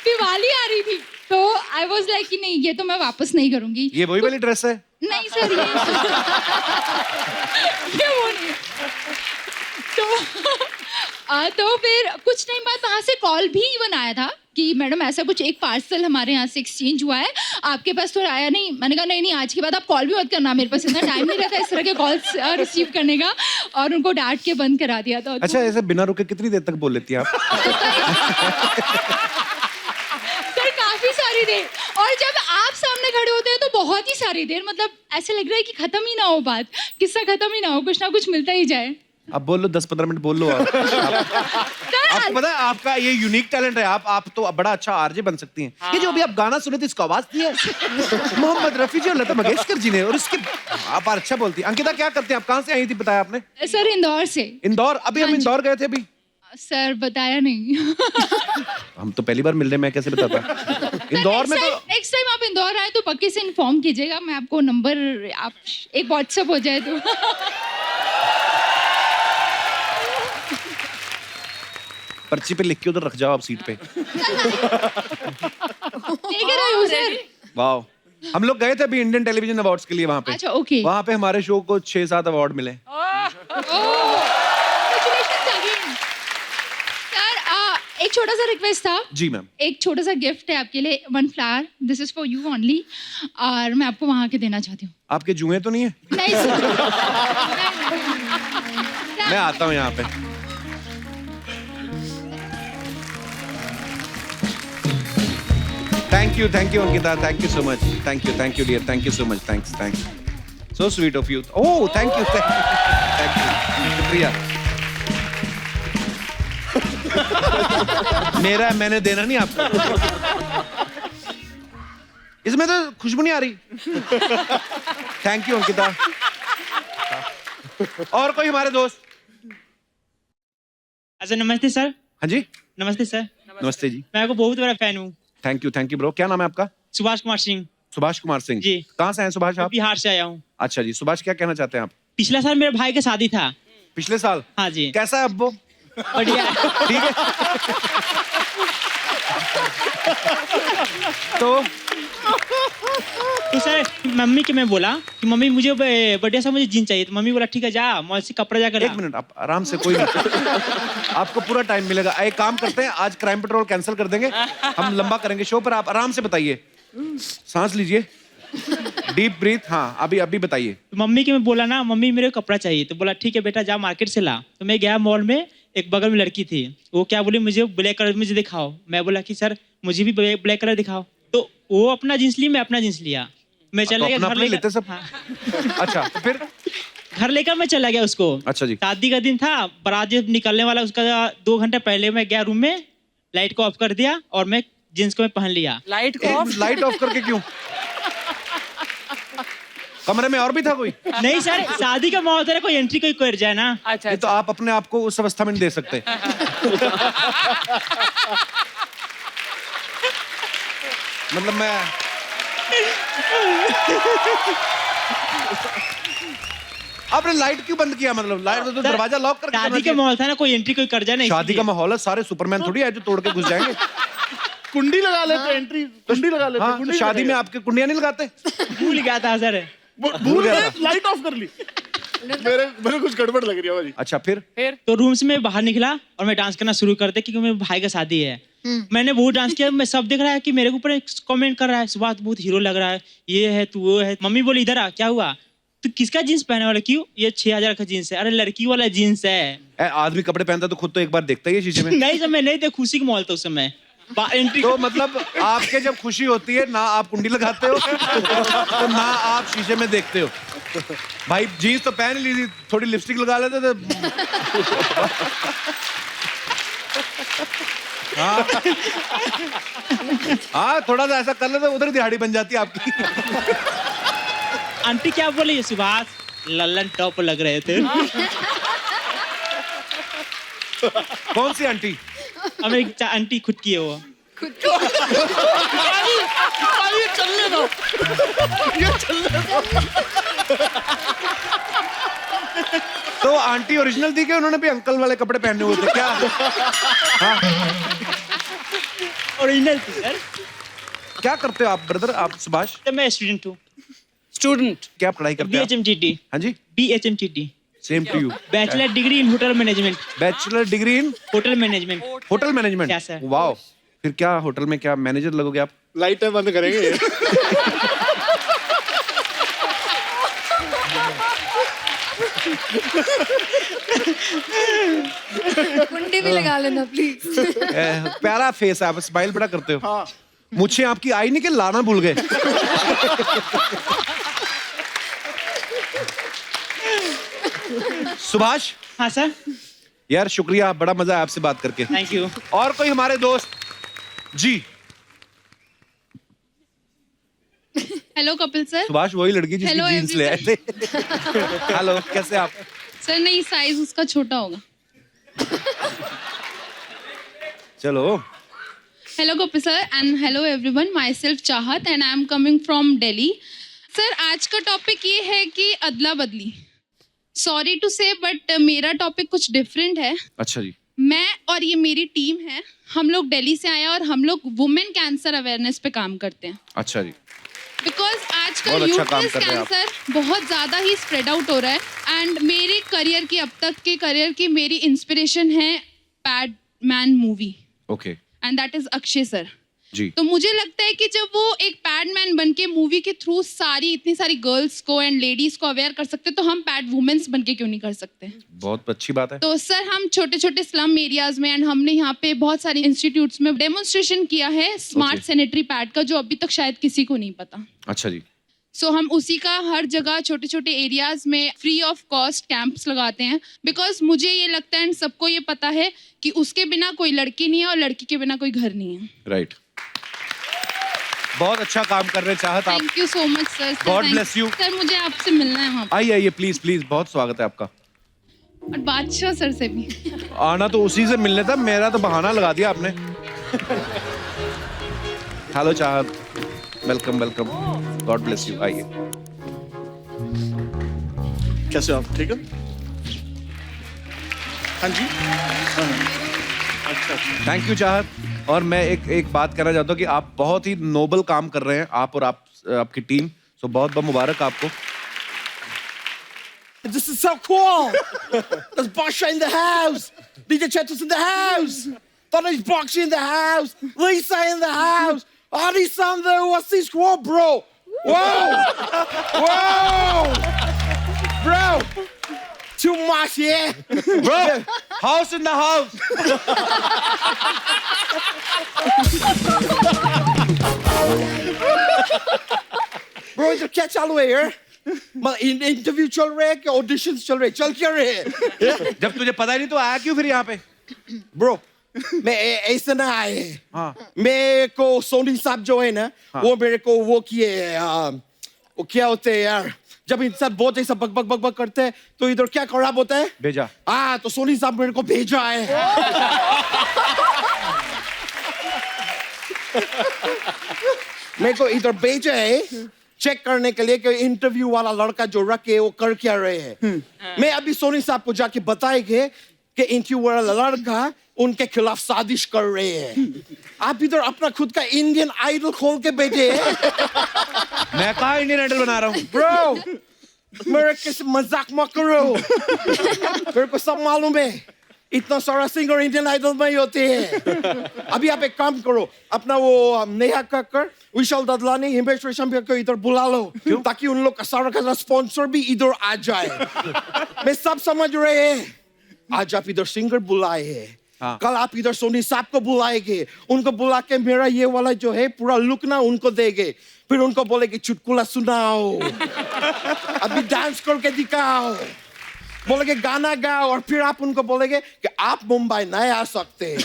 दिवाली आ रही थी, तो आई वाज लाइक कि नहीं ये तो मैं वापस नहीं करूंगी। ये वही वाली ड्रेस है? नहीं सर, ये वो नहीं। तो फिर कुछ टाइम बाद वहाँ से कॉल भी इवन आया था कि मैडम ऐसा कुछ एक पार्सल हमारे यहाँ से एक्सचेंज हुआ है, आपके पास तो आया नहीं। मैंने कहा नहीं आज के बाद आप कॉल भी मत करना, मेरे पास इतना टाइम नहीं रहता इस तरह के कॉल्स रिसीव करने का, और उनको डांट के बंद करा दिया था। अच्छा, ऐसे बिना रुके कितनी देर तक बोल लेती हैं आप? सर, काफी सारी देर, और जब आप सामने खड़े होते हैं तो बहुत ही सारी देर, मतलब ऐसे लग रहा है कि खत्म ही ना हो बात, किस्सा खत्म ही ना हो, कुछ ना कुछ मिलता ही जाए। अब बोल लो, 10-15 मिनट बोल लो। आपको पता है आपका ये यूनिक टैलेंट है, आप तो बड़ा अच्छा आरजे बन सकती हैं। ये जो अभी आप गाना सुने थे इसको आवाज दी है मोहम्मद रफी जी और लता मंगेशकर जी ने, और इसके आप अच्छा बोलती हैं। अंकिता क्या करते हैं आप, कहाँ से आई थी बताया आपने? सर, इंदौर से। इंदौर? अभी हम इंदौर गए थे अभी। सर, बताया नहीं। हम तो पहली बार मिल रहे हैं, मैं कैसे बताता? इंदौर में तो नेक्स्ट टाइम आप इंदौर आए तो पक्के से इन्फॉर्म कीजिएगा, मैं आपको नंबर, आप एक व्हाट्सएप हो जाए तो। पर्ची पे लिख के उधर रख जाओ आप सीट पे। वाह, हम लोग गए थे अभी इंडियन टेलीविजन अवार्ड्स के लिए वहाँ पे। अच्छा, ओके। वहाँ पे हमारे शो को 6-7 अवार्ड मिले। सर, एक छोटा सा रिक्वेस्ट था। जी मैम। एक छोटा सा गिफ्ट है आपके लिए, 1 flower, this is for you only, और मैं आपको वहाँ के देना चाहती हूँ। आपके जुए तो नहीं है? नहीं सर। मैं आता हूँ यहाँ पे। Thank you Ankita, thank you so much, thank you dear, thank you so much, thanks, so sweet of you. Oh, thank you, शुक्रिया। मेरा है, मैंने देना नहीं आपको। इसमें तो खुशबू नहीं आ रही। Thank you Ankita. और कोई हमारे दोस्त? अच्छा नमस्ते सर। हाँ जी, नमस्ते सर। नमस्ते जी। मैं आपको बहुत बड़ा फैन हूँ। Thank you bro. क्या नाम है आपका? सुभाष कुमार सिंह। सुभाष कुमार सिंह जी। कहाँ से हैं सुभाष आप? बिहार से आया हूँ। अच्छा जी। सुभाष क्या कहना चाहते हैं आप? पिछला साल मेरे भाई का शादी था। पिछले साल? हाँ जी। कैसा है अब वो? बढ़िया। ठीक है। तो सर मम्मी के मैं बोला कि मम्मी मुझे बढ़िया सा मुझे जीन चाहिए, तो मम्मी बोला ठीक है जा मॉल से कपड़ा जाकर। एक मिनट, आप आराम से, कोई नहीं। आपको पूरा टाइम मिलेगा। एक काम करते हैं, आज क्राइम पेट्रोल कैंसिल कर देंगे, हम लंबा करेंगे शो, पर आप आराम से बताइए, सांस लीजिए, डीप ब्रीथ। हाँ अभी बताइए। तो मम्मी के मैं बोला ना मम्मी मेरे को कपड़ा चाहिए, तो बोला ठीक है बेटा जा मार्केट से ला। तो मैं गया मॉल में, एक बगल में लड़की थी, वो क्या बोली मुझे ब्लैक कलर मुझे दिखाओ। मैं बोला कि सर मुझे भी ब्लैक कलर दिखाओ। तो वो अपना जींस ली, मैं अपना जींस लिया। मैं चला गया घर लेकर सब। हाँ। अच्छा तो फिर घर लेकर मैं चला गया उसको। अच्छा जी। शादी का दिन था, बारात जब निकलने वाला उसका 2 घंटे पहले मैं गया रूम में, लाइट को ऑफ कर दिया और मैं जींस को मैं पहन लिया। लाइट को ऑफ? लाइट ऑफ करके क्यों? कमरे में और भी था कोई? नहीं सर, शादी का माहौल था, कोई एंट्री कोई कर जाए ना। अच्छा, ये तो आप अपने आप को उस अवस्था में नहीं दे सकते। मतलब मैं आपने लाइट क्यों बंद किया? मतलब लाइट तो दरवाजा लॉक करके। शादी का माहौल था ना, कोई एंट्री कोई कर जाए ना। शादी का माहौल है, सारे सुपरमैन थोड़ी है जो तोड़ के घुस जाएंगे। कुंडी लगा लेते, एंट्री कुंडी लगा लेते। हाँ, तो शादी में आपके कुंडियां नहीं लगाते? भूल गया था सर। भूल गया, लाइट ऑफ कर ली। मेरे कुछ गड़बड़ लग रही है भाई। अच्छा फिर तो रूम से मैं बाहर निकला और मैं डांस करना शुरू कर दिया, क्योंकि मेरे भाई का शादी है। मैंने बहुत डांस किया, मैं सब देख रहा है कि मेरे ऊपर कमेंट कर रहा है, सुभाष बहुत हीरो लग रहा है, ये है तू वो है। मम्मी बोली इधर आ, क्या हुआ? तू किसका जीन्स पहने वाला? क्यों? ये 6000 का जीन्स है। अरे लड़की वाला जीन्स है। आदमी कपड़े पहनता तो खुद तो एक बार देखता ही है शीशे में। नहीं सर, मैं नहीं देख, खुशी का माहौल था उस समय। तो मतलब आपके जब खुशी होती है ना आप कुंडी लगाते हो तो ना आप शीशे में देखते हो। भाई जीन्स तो पहन ली थी, थोड़ी लिपस्टिक लगा लेते थे। हाँ थोड़ा सा ऐसा कर लेते, उधर दिहाड़ी बन जाती है आपकी। आंटी क्या बोली? सुभाष लल्लन टॉप लग रहे थे। कौन सी आंटी? हमें आंटी खुद की है वो। ये चलने दो। तो आंटी ओरिजिनल थी कि उन्होंने भी अंकल वाले कपड़े पहने हुए थे क्या? हाँ? ओरिजिनल थी सर। क्या करते हो आप ब्रदर? आप सुभाष? तो मैं स्टूडेंट हूँ। स्टूडेंट? क्या पढ़ाई करते हैं? BHMTT। हाँ जी, BHMTT। Same to you. Bachelor degree in hotel management. Bachelor degree in hotel management. Hotel management? Yes, sir. Wow, फिर क्या होटल में क्या मैनेजर लगोगे आप? लाइटें बंद करेंगे। कुंडी भी लगा लेना प्लीज। प्यारा फेस है, आप स्माइल बड़ा करते हो। मुझे आपकी आई नहीं कि लाना भूल गए। सुभाष। हाँ सर। यार शुक्रिया, बड़ा मजा आया आपसे बात करके। Thank you. और कोई हमारे दोस्त? जी हेलो कपिल सर। सुभाष वही लड़की जिसकी Hello, जीन्स ले आए थे। हेलो, कैसे आप? सर नहीं, साइज उसका छोटा होगा। चलो। Hello Kapil sir and hello everyone, myself Chahat and I am coming from Delhi. Sir आज का टॉपिक ये है कि अदला बदली। सॉरी टू से बट मेरा टॉपिक कुछ डिफरेंट है। अच्छा जी। मैं और ये मेरी टीम है, हम लोग दिल्ली से आए और हम लोग वुमेन कैंसर अवेयरनेस पे काम करते हैं। अच्छा जी। बिकॉज आजकल बहुत अच्छा काम यूट्रस कर रहे हैं आप। कैंसर बहुत ज़्यादा ही स्प्रेड आउट हो रहा है एंड मेरे करियर की, अब तक के करियर की मेरी इंस्पिरेशन है Padman movie okay. And that is Akshay sir ji. तो मुझे लगता है कि जब वो एक पैडमैन बन के मूवी के थ्रू इतनी सारी गर्ल्स को एंड लेडीज को अवेयर कर सकते, तो हम पैड वुमेन्स बन के क्यों नहीं कर सकते? बहुत अच्छी बात है। तो सर हम छोटे छोटे स्लम एरियाज में एंड हमने यहाँ पे बहुत सारे इंस्टीट्यूट्स में डेमोन्स्ट्रेशन किया है स्मार्ट सैनिटरी पैड का, जो अभी तक शायद किसी को नहीं पता। अच्छा जी। सो हम उसी का हर जगह छोटे छोटे एरियाज में फ्री ऑफ कॉस्ट कैंप्स लगाते हैं, बिकॉज मुझे ये लगता है, सबको ये पता है कि उसके बिना कोई लड़की नहीं है और लड़की के बिना कोई घर नहीं है। राइट, बहुत अच्छा काम कर रहे चाहत आप। Thank you so much sir. God bless you. Sir मुझे आपसे मिलना है वहाँ आइए आइए प्लीज प्लीज, बहुत स्वागत है आपका। और बादशाह सर से भी। आना तो उसी से मिलने था, मेरा तो बहाना लगा दिया आपने। हेलो चाहत, welcome welcome, God bless you. आइए। कैसे हो आप? ठीक है? हाँ जी। अच्छा अच्छा। थैंक यू चाहत। और मैं एक बात कहना चाहता हूँ कि आप बहुत ही नोबल काम कर रहे हैं, आप और आपकी टीम। सो बहुत बहुत मुबारक आपको। This is so cool. There's Basha in the house. DJ Chetus in the house. Tony's Boxy in the house. Lisa in the house. Adi Sandhu, what's this squad, bro? Whoa! Whoa! Bro! Too much, yeah? Bro, house in the house. Bro, इधर क्या चालू है यार? इंटरव्यू चल रहे हैं क्या ऑडिशंस चल रहे हैं? चल क्या रहे हैं? जब तुझे पता ही नहीं तो आया क्यों फिर यहाँ पे? ब्रो मैं ऐसे ना आए। हाँ। मेरे को सोनी साहब जो है ना, वो मेरे को वो किए, वो क्या होते हैं यार, जब इंसान बहुत ऐसा बक बक बक बक करते हैं तो इधर क्या खराब होता है? भेजा। हाँ, तो सोनी साहब मेरे को भेजा है। मेरे को इधर भेजा है चेक करने के लिए कि इंटरव्यू वाला लड़का जो रखे वो कर क्या रहे हैं। मैं अभी सोनी साहब को जाके बताएंगे कि इंटरव्यू वाला लड़का उनके खिलाफ साजिश कर रहे हैं। आप इधर अपना खुद का इंडियन आइडल खोल के बैठे हैं। मैं कहाँ इंडियन आइडल बना रहा हूँ? ब्रो मेरे किसी मजाक मत करो। मेरे को सब मालूम है, इतना सारा सिंगर इंडियन आइडल में ही होते हैं। अभी आप एक काम करो, अपना वो नेहा कक्कर, विशाल ददलानी, हिमेश रेशमिया को इधर बुला लो, ताकि उन लोग का सारा स्पॉन्सर भी इधर आ जाए। मैं सब समझ रहे हैं। आज आप इधर सिंगर बुलाए हैं, हाँ। कल आप इधर सोनी साहब को बुलाएंगे, उनको बुला के मेरा ये वाला जो है पूरा लुक ना उनको देंगे, फिर उनको बोलेगे चुटकुला सुनाओ, अभी डांस करके दिखाओ, बोलेगे गाना गाओ, और फिर आप उनको बोलेगे कि आप मुंबई नहीं आ सकते।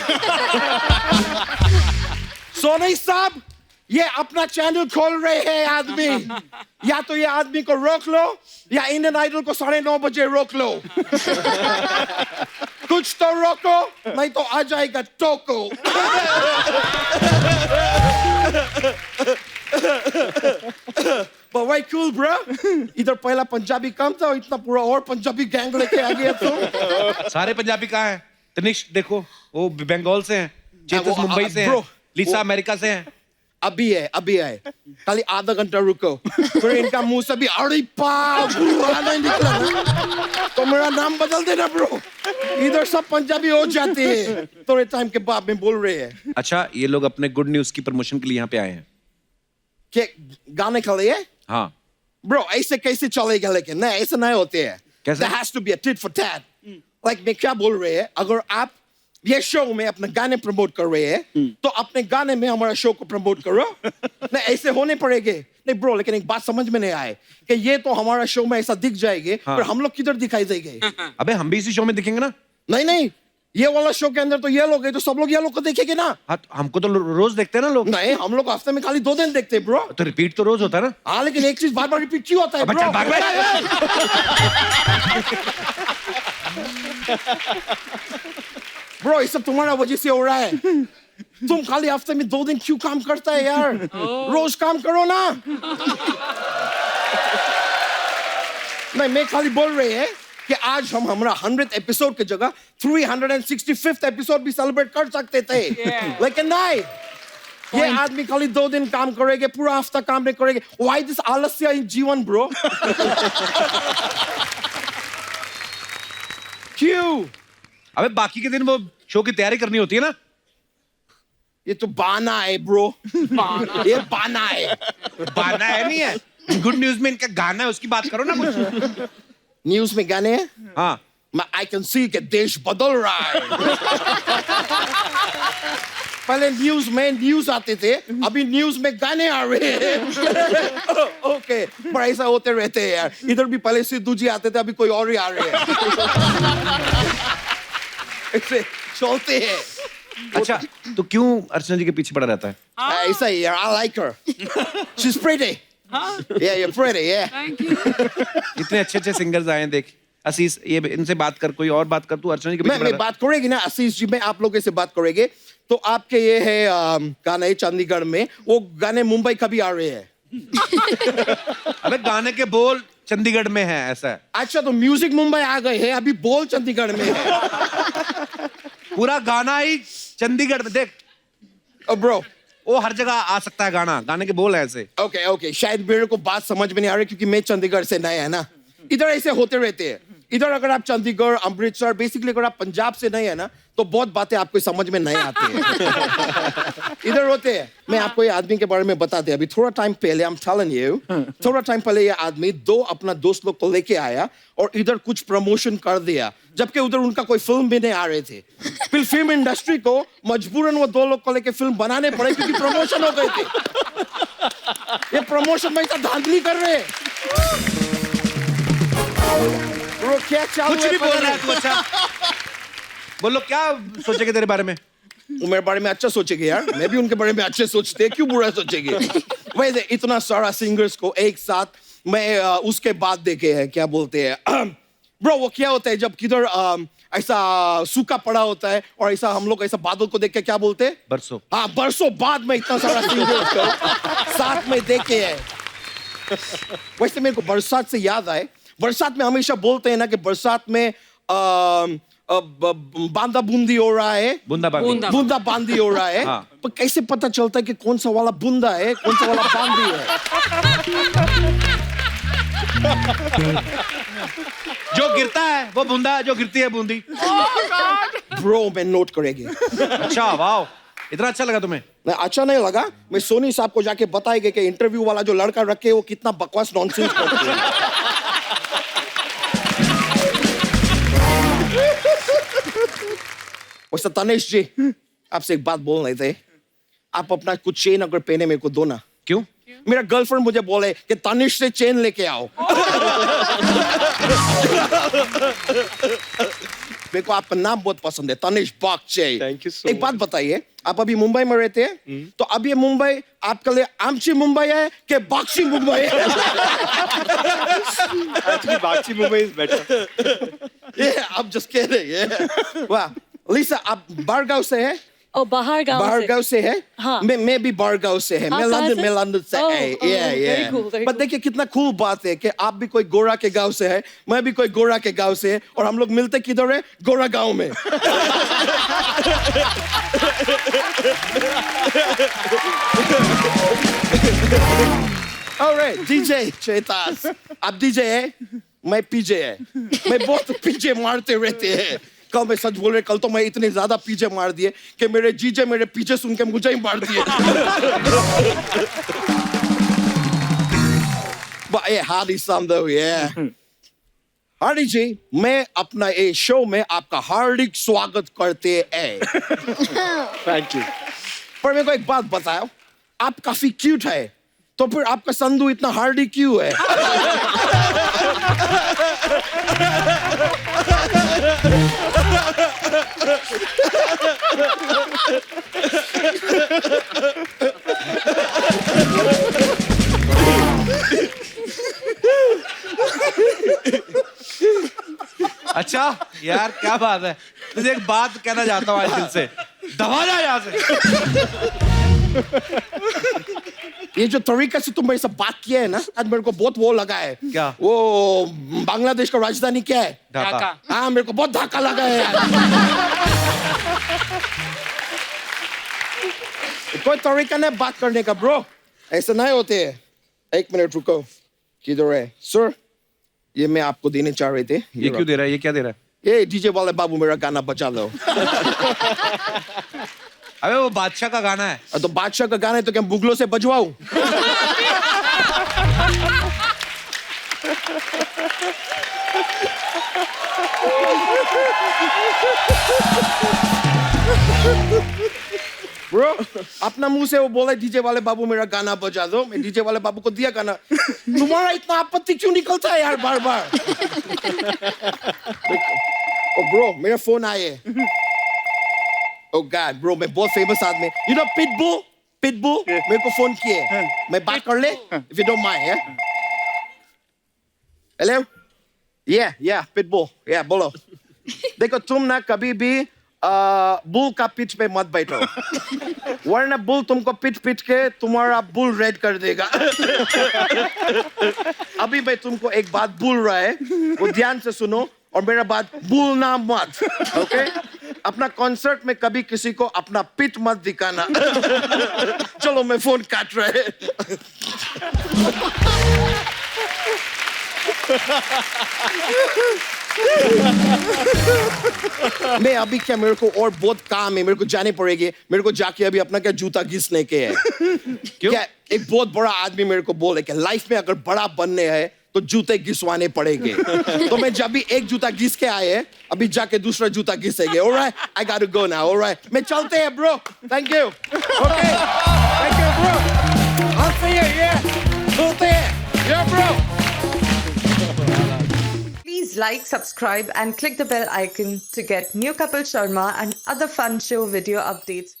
सोनी साहब ये अपना चैनल खोल रहे हैं आदमी, या तो ये आदमी को रोक लो या इंडियन आइडल को 9:30 बजे रोक लो। कुछ तो रोको, नहीं तो आ जाएगा टोको। But way cool, bro. इधर पहला पंजाबी कम था, इतना पूरा और पंजाबी गैंग लेके आ गया तुम। सारे पंजाबी कहाँ हैं? तनिष्क देखो, वो बंगाल से हैं, चेतस मुंबई से हैं, लिसा अमेरिका से हैं। अभी है खाली आधा घंटा रुको, फिर इनका मुंह से भी अड़ी पाव नहीं निकला ना, तो मेरा नाम बदल देना ब्रो। इधर सब पंजाबी हो जाते हैं थोड़े टाइम के बाद में बोल रहे हैं। अच्छा, ये लोग अपने गुड न्यूज की प्रमोशन के लिए यहाँ पे आए हैं। क्या गाने के लिए? हाँ ब्रो, ऐसे कैसे चलेगा? लेकिन नहीं, ऐसे नहीं होते हैं। कैसे? There has to be a tit for tat. Like मैं क्या बोल रहे हैं, अगर आप ये शो में अपने गाने प्रमोट कर रहे हैं तो अपने गाने में हमारा शो को प्रमोट करो। नहीं, ऐसे होने पड़ेंगे। नहीं ब्रो, लेकिन एक बात समझ में नहीं आए कि ये तो हमारा शो में ऐसा दिख जाएंगे, पर हम लोग किधर दिखाई देंगे? अबे हम भी इसी शो में दिखेंगे ना। नहीं, ये वाला शो के अंदर तो ये लोग है, तो सब लोग ये लोग को देखेंगे ना। हाँ, हमको तो रोज देखते हैं ना लोग। नहीं, हम लोग हफ्ते में खाली 2 दिन देखते हैं ब्रो। तो रिपीट तो रोज होता है ना। हाँ, लेकिन एक चीज बार बार रिपीट क्यों होता है ब्रो? ब्रो, ये सब तुम्हारा वजह से हो रहा है। तुम खाली हफ्ते में 2 दिन क्यों काम करता है यार? रोज काम करो ना। नहीं, मैं खाली बोल रहे हैं कि आज हम हमारा 100th एपिसोड की जगह 365th एपिसोड भी सेलिब्रेट कर सकते थे। लेकिन नहीं, ये आदमी खाली 2 दिन काम करेंगे, पूरा हफ्ता काम नहीं करेंगे। Why this आलस्य इन जीवन ब्रो? क्यों? अबे बाकी के दिन वो शो की तैयारी करनी होती है ना। ये तो बाना है ब्रो। ये बाना है। बाना है नहीं है। गुड न्यूज में इनका गाना है, उसकी बात करो ना कुछ। न्यूज में गाने हैं? हाँ, मैं आई कैन सी कि देश बदल रहा है। पहले न्यूज आते थे, अभी न्यूज में गाने आ रहे हैं। ओके, पर ऐसा होते रहते हैं यार। इधर भी पहले सिद्धू जी आते थे, अभी कोई और ही आ रहे हैं। ऐसे चलते हैं। अच्छा, तो क्यों अर्चना जी के पीछे पड़ा रहता है? ऐसा ही यार, I like her. She's pretty. Yeah, you're pretty, yeah. Thank you. इतने अच्छे सिंगर्स आए हैं, देख आशीष, ये इनसे बात कर, कोई और बात कर, तू अर्चना जी के पीछे पड़ा मैं रहता बात करेगी ना आशीष जी, मैं आप लोगों से बात करेंगे तो आपके ये है गाने चंडीगढ़ में, वो गाने मुंबई कभी आ रहे हैं? है। अबे गाने के बोल चंडीगढ़ में है, ऐसा है। अच्छा, तो म्यूजिक मुंबई आ गए हैं, अभी बोल चंडीगढ़ में है। पूरा गाना ही चंडीगढ़ में, देख ब्रो, वो हर जगह आ सकता है गाना, गाने के बोल है ऐसे। ओके, शायद मेरे को बात समझ में नहीं आ रही क्योंकि मैं चंडीगढ़ से नया है ना। इधर ऐसे होते रहते हैं। इधर अगर आप चंडीगढ़, अमृतसर, बेसिकली अगर आप पंजाब से नहीं है ना, तो बहुत बातें आपको समझ में नहीं आती है। इधर होते हैं। मैं आपको ये आदमी के बारे में बता दे, अभी थोड़ा टाइम पहले, I'm telling you, थोड़ा टाइम पहले ये आदमी 2 अपना दोस्त लोग को लेके आया और इधर कुछ प्रमोशन कर दिया, जबकि उधर उनका कोई फिल्म भी नहीं आ रहे थे। फिर फिल्म इंडस्ट्री को मजबूरन वो 2 लोग को लेके फिल्म बनाने पड़े क्योंकि प्रमोशन हो गए थे। ये प्रमोशन में ऐसा धांधली कर रहे हैं। ब्रो, क्या चालू कुछ नहीं बोल रहा है तू। अच्छा बोलो, क्या सोचेंगे तेरे बारे में? वो मेरे बारे में अच्छा सोचेंगे यार, मैं भी उनके बारे में अच्छे सोचते हैं, क्यों बुरा सोचेंगे? वैसे इतना सारा सिंगर्स को एक साथ मैं उसके बाद देखे हैं, क्या बोलते हैं ब्रो, वो क्या होता है जब किधर ऐसा सूखा पड़ा होता है और ऐसा हम लोग ऐसा बादल को देख के क्या बोलते हैं? बरसों। हाँ, बरसों बाद में इतना सारा सिंगर्स को साथ में देखे हैं। वैसे मेरे को बरसात से याद आए, बरसात में हमेशा बोलते हैं ना कि बरसात में बांदा बूंदी हो रहा है, बूंदा बांदी हो रहा है। हाँ। पर कैसे पता चलता है कि कौन सा वाला बूंदा है, कौन सा वाला बांदी है? जो गिरता है वो बूंदा, जो गिरती है बूंदी। ब्रो, मैं नोट करेंगे। अच्छा, वाह, इतना अच्छा लगा तुम्हें? नहीं, अच्छा नहीं लगा। मैं सोनी साहब को जाके बताएंगे कि इंटरव्यू वाला जो लड़का रखे वो कितना बकवास नॉनसेंस करते हैं। वैसे तनेश जी, आपसे एक बात बोल रहे थे, आप अपना कुछ चेन अगर पहने मेरे को दो ना। क्यों? मेरा गर्लफ्रेंड मुझे बोले कि तनिष से चेन लेके आओ। मेरे को आपका नाम बहुत पसंद है, तनिष बागचे। Thank you so एक बात बताइए, आप अभी मुंबई में रहते हैं, तो अब ये मुंबई आपके लिए आमची मुंबई है कि बागची मुंबई है? Actually, Bakshi Mumbai is better. आप जस्ट कह रहे हैं। वाह, लिसा, आप बारगांव से है? और बाहर से है। हाँ। मैं भी बारगांव से है। हाँ, मैं कहाँ से? लंदन से Oh, है। oh, very cool, very but cool. देखिए कितना कूल बात है कि आप भी कोई गोरा के गांव से है, मैं भी कोई गोरा के गांव से है, और हम लोग मिलते किधर है? गोरा गांव में। Alright, DJ चेतास, आप डीजे है, मैं पीजे है। मैं बहुत पीजे मारते रहते हैं। कल मैं सच बोल रहे, कल तो मैं इतने ज्यादा पीछे मार दिए कि मेरे जीजे मेरे पीछे सुन के मुझे ही मार दिए। हार्डी समदो, हार्डी जी, मैं अपना ये शो में आपका हार्दिक स्वागत करते हैं। Thank you. पर मेरे को एक बात बताओ, आप काफी क्यूट है, तो फिर आपका संधू इतना हार्डी क्यों है? अच्छा यार, क्या बात है। तुझे एक बात कहना चाहता हूँ आज दिल से, दबा जा यहाँ से। ये जो तरीका से तुम मेरे से बात किया है ना, आज मेरे को बहुत वो लगा है। क्या? वो बांग्लादेश का राजधानी क्या है? ढाका। हाँ, मेरे को बहुत धक्का लगा है यार। कोई तरीका नहीं बात करने का ब्रो, ऐसे नहीं होते है। एक मिनट रुको, किधर है सर? ये मैं आपको देने चाह रहे थे। ये क्यों दे रहा है? ये क्या दे रहा है? ये डीजे वाले बाबू मेरा गाना बजा लो। अबे वो बादशाह का गाना है। तो बादशाह का गाना है तो क्या मुगलों से बजवाऊं? ब्रो अपना मुंह से वो बोला डीजे वाले बाबू मेरा गाना बजा दो, मैं डीजे वाले बाबू को दिया गाना। तुम्हारा इतना आपत्ति क्यों निकलता है यार बार बार? ओ ब्रो मेरा फोन आए। ओ गॉड ब्रो मैं बहुत फेमस आदमी, यू नो पिटबुल मेरे को फोन किए, मैं बात कर ले if you don't mind. Hello या पिटबुल या बोलो। देखो तुम ना कभी भी बुल का पिच पे मत बैठो, वरना बुल तुमको पिट के तुम्हारा बुल रेड कर देगा। अभी मैं तुमको एक बात बोल रहा है, वो ध्यान से सुनो और मेरा बात भूलना मत, ओके? अपना कॉन्सर्ट में कभी किसी को अपना पिट मत दिखाना। चलो मैं फोन काट रहा है। मैं अभी क्या, मेरे को और बहुत काम है, मेरे को जाने पड़ेगी, मेरे को जाके अभी अपना क्या जूता घिसने के है। क्यों? क्या एक बहुत बड़ा आदमी मेरे को बोले कि लाइफ में अगर बड़ा बनने हैं तो जूते घिसवाने पड़ेंगे। तो मैं जब भी एक जूता घिस के आए, अभी जाके दूसरा जूता घिसेंगे। Alright, I got to go now. Alright, मैं चलते हैं bro, thank you. Okay thank you bro, I'll see you, yeah, चलते हैं, yeah bro। Please like, subscribe and click the bell icon to get new Kapil Sharma and other fun show video updates.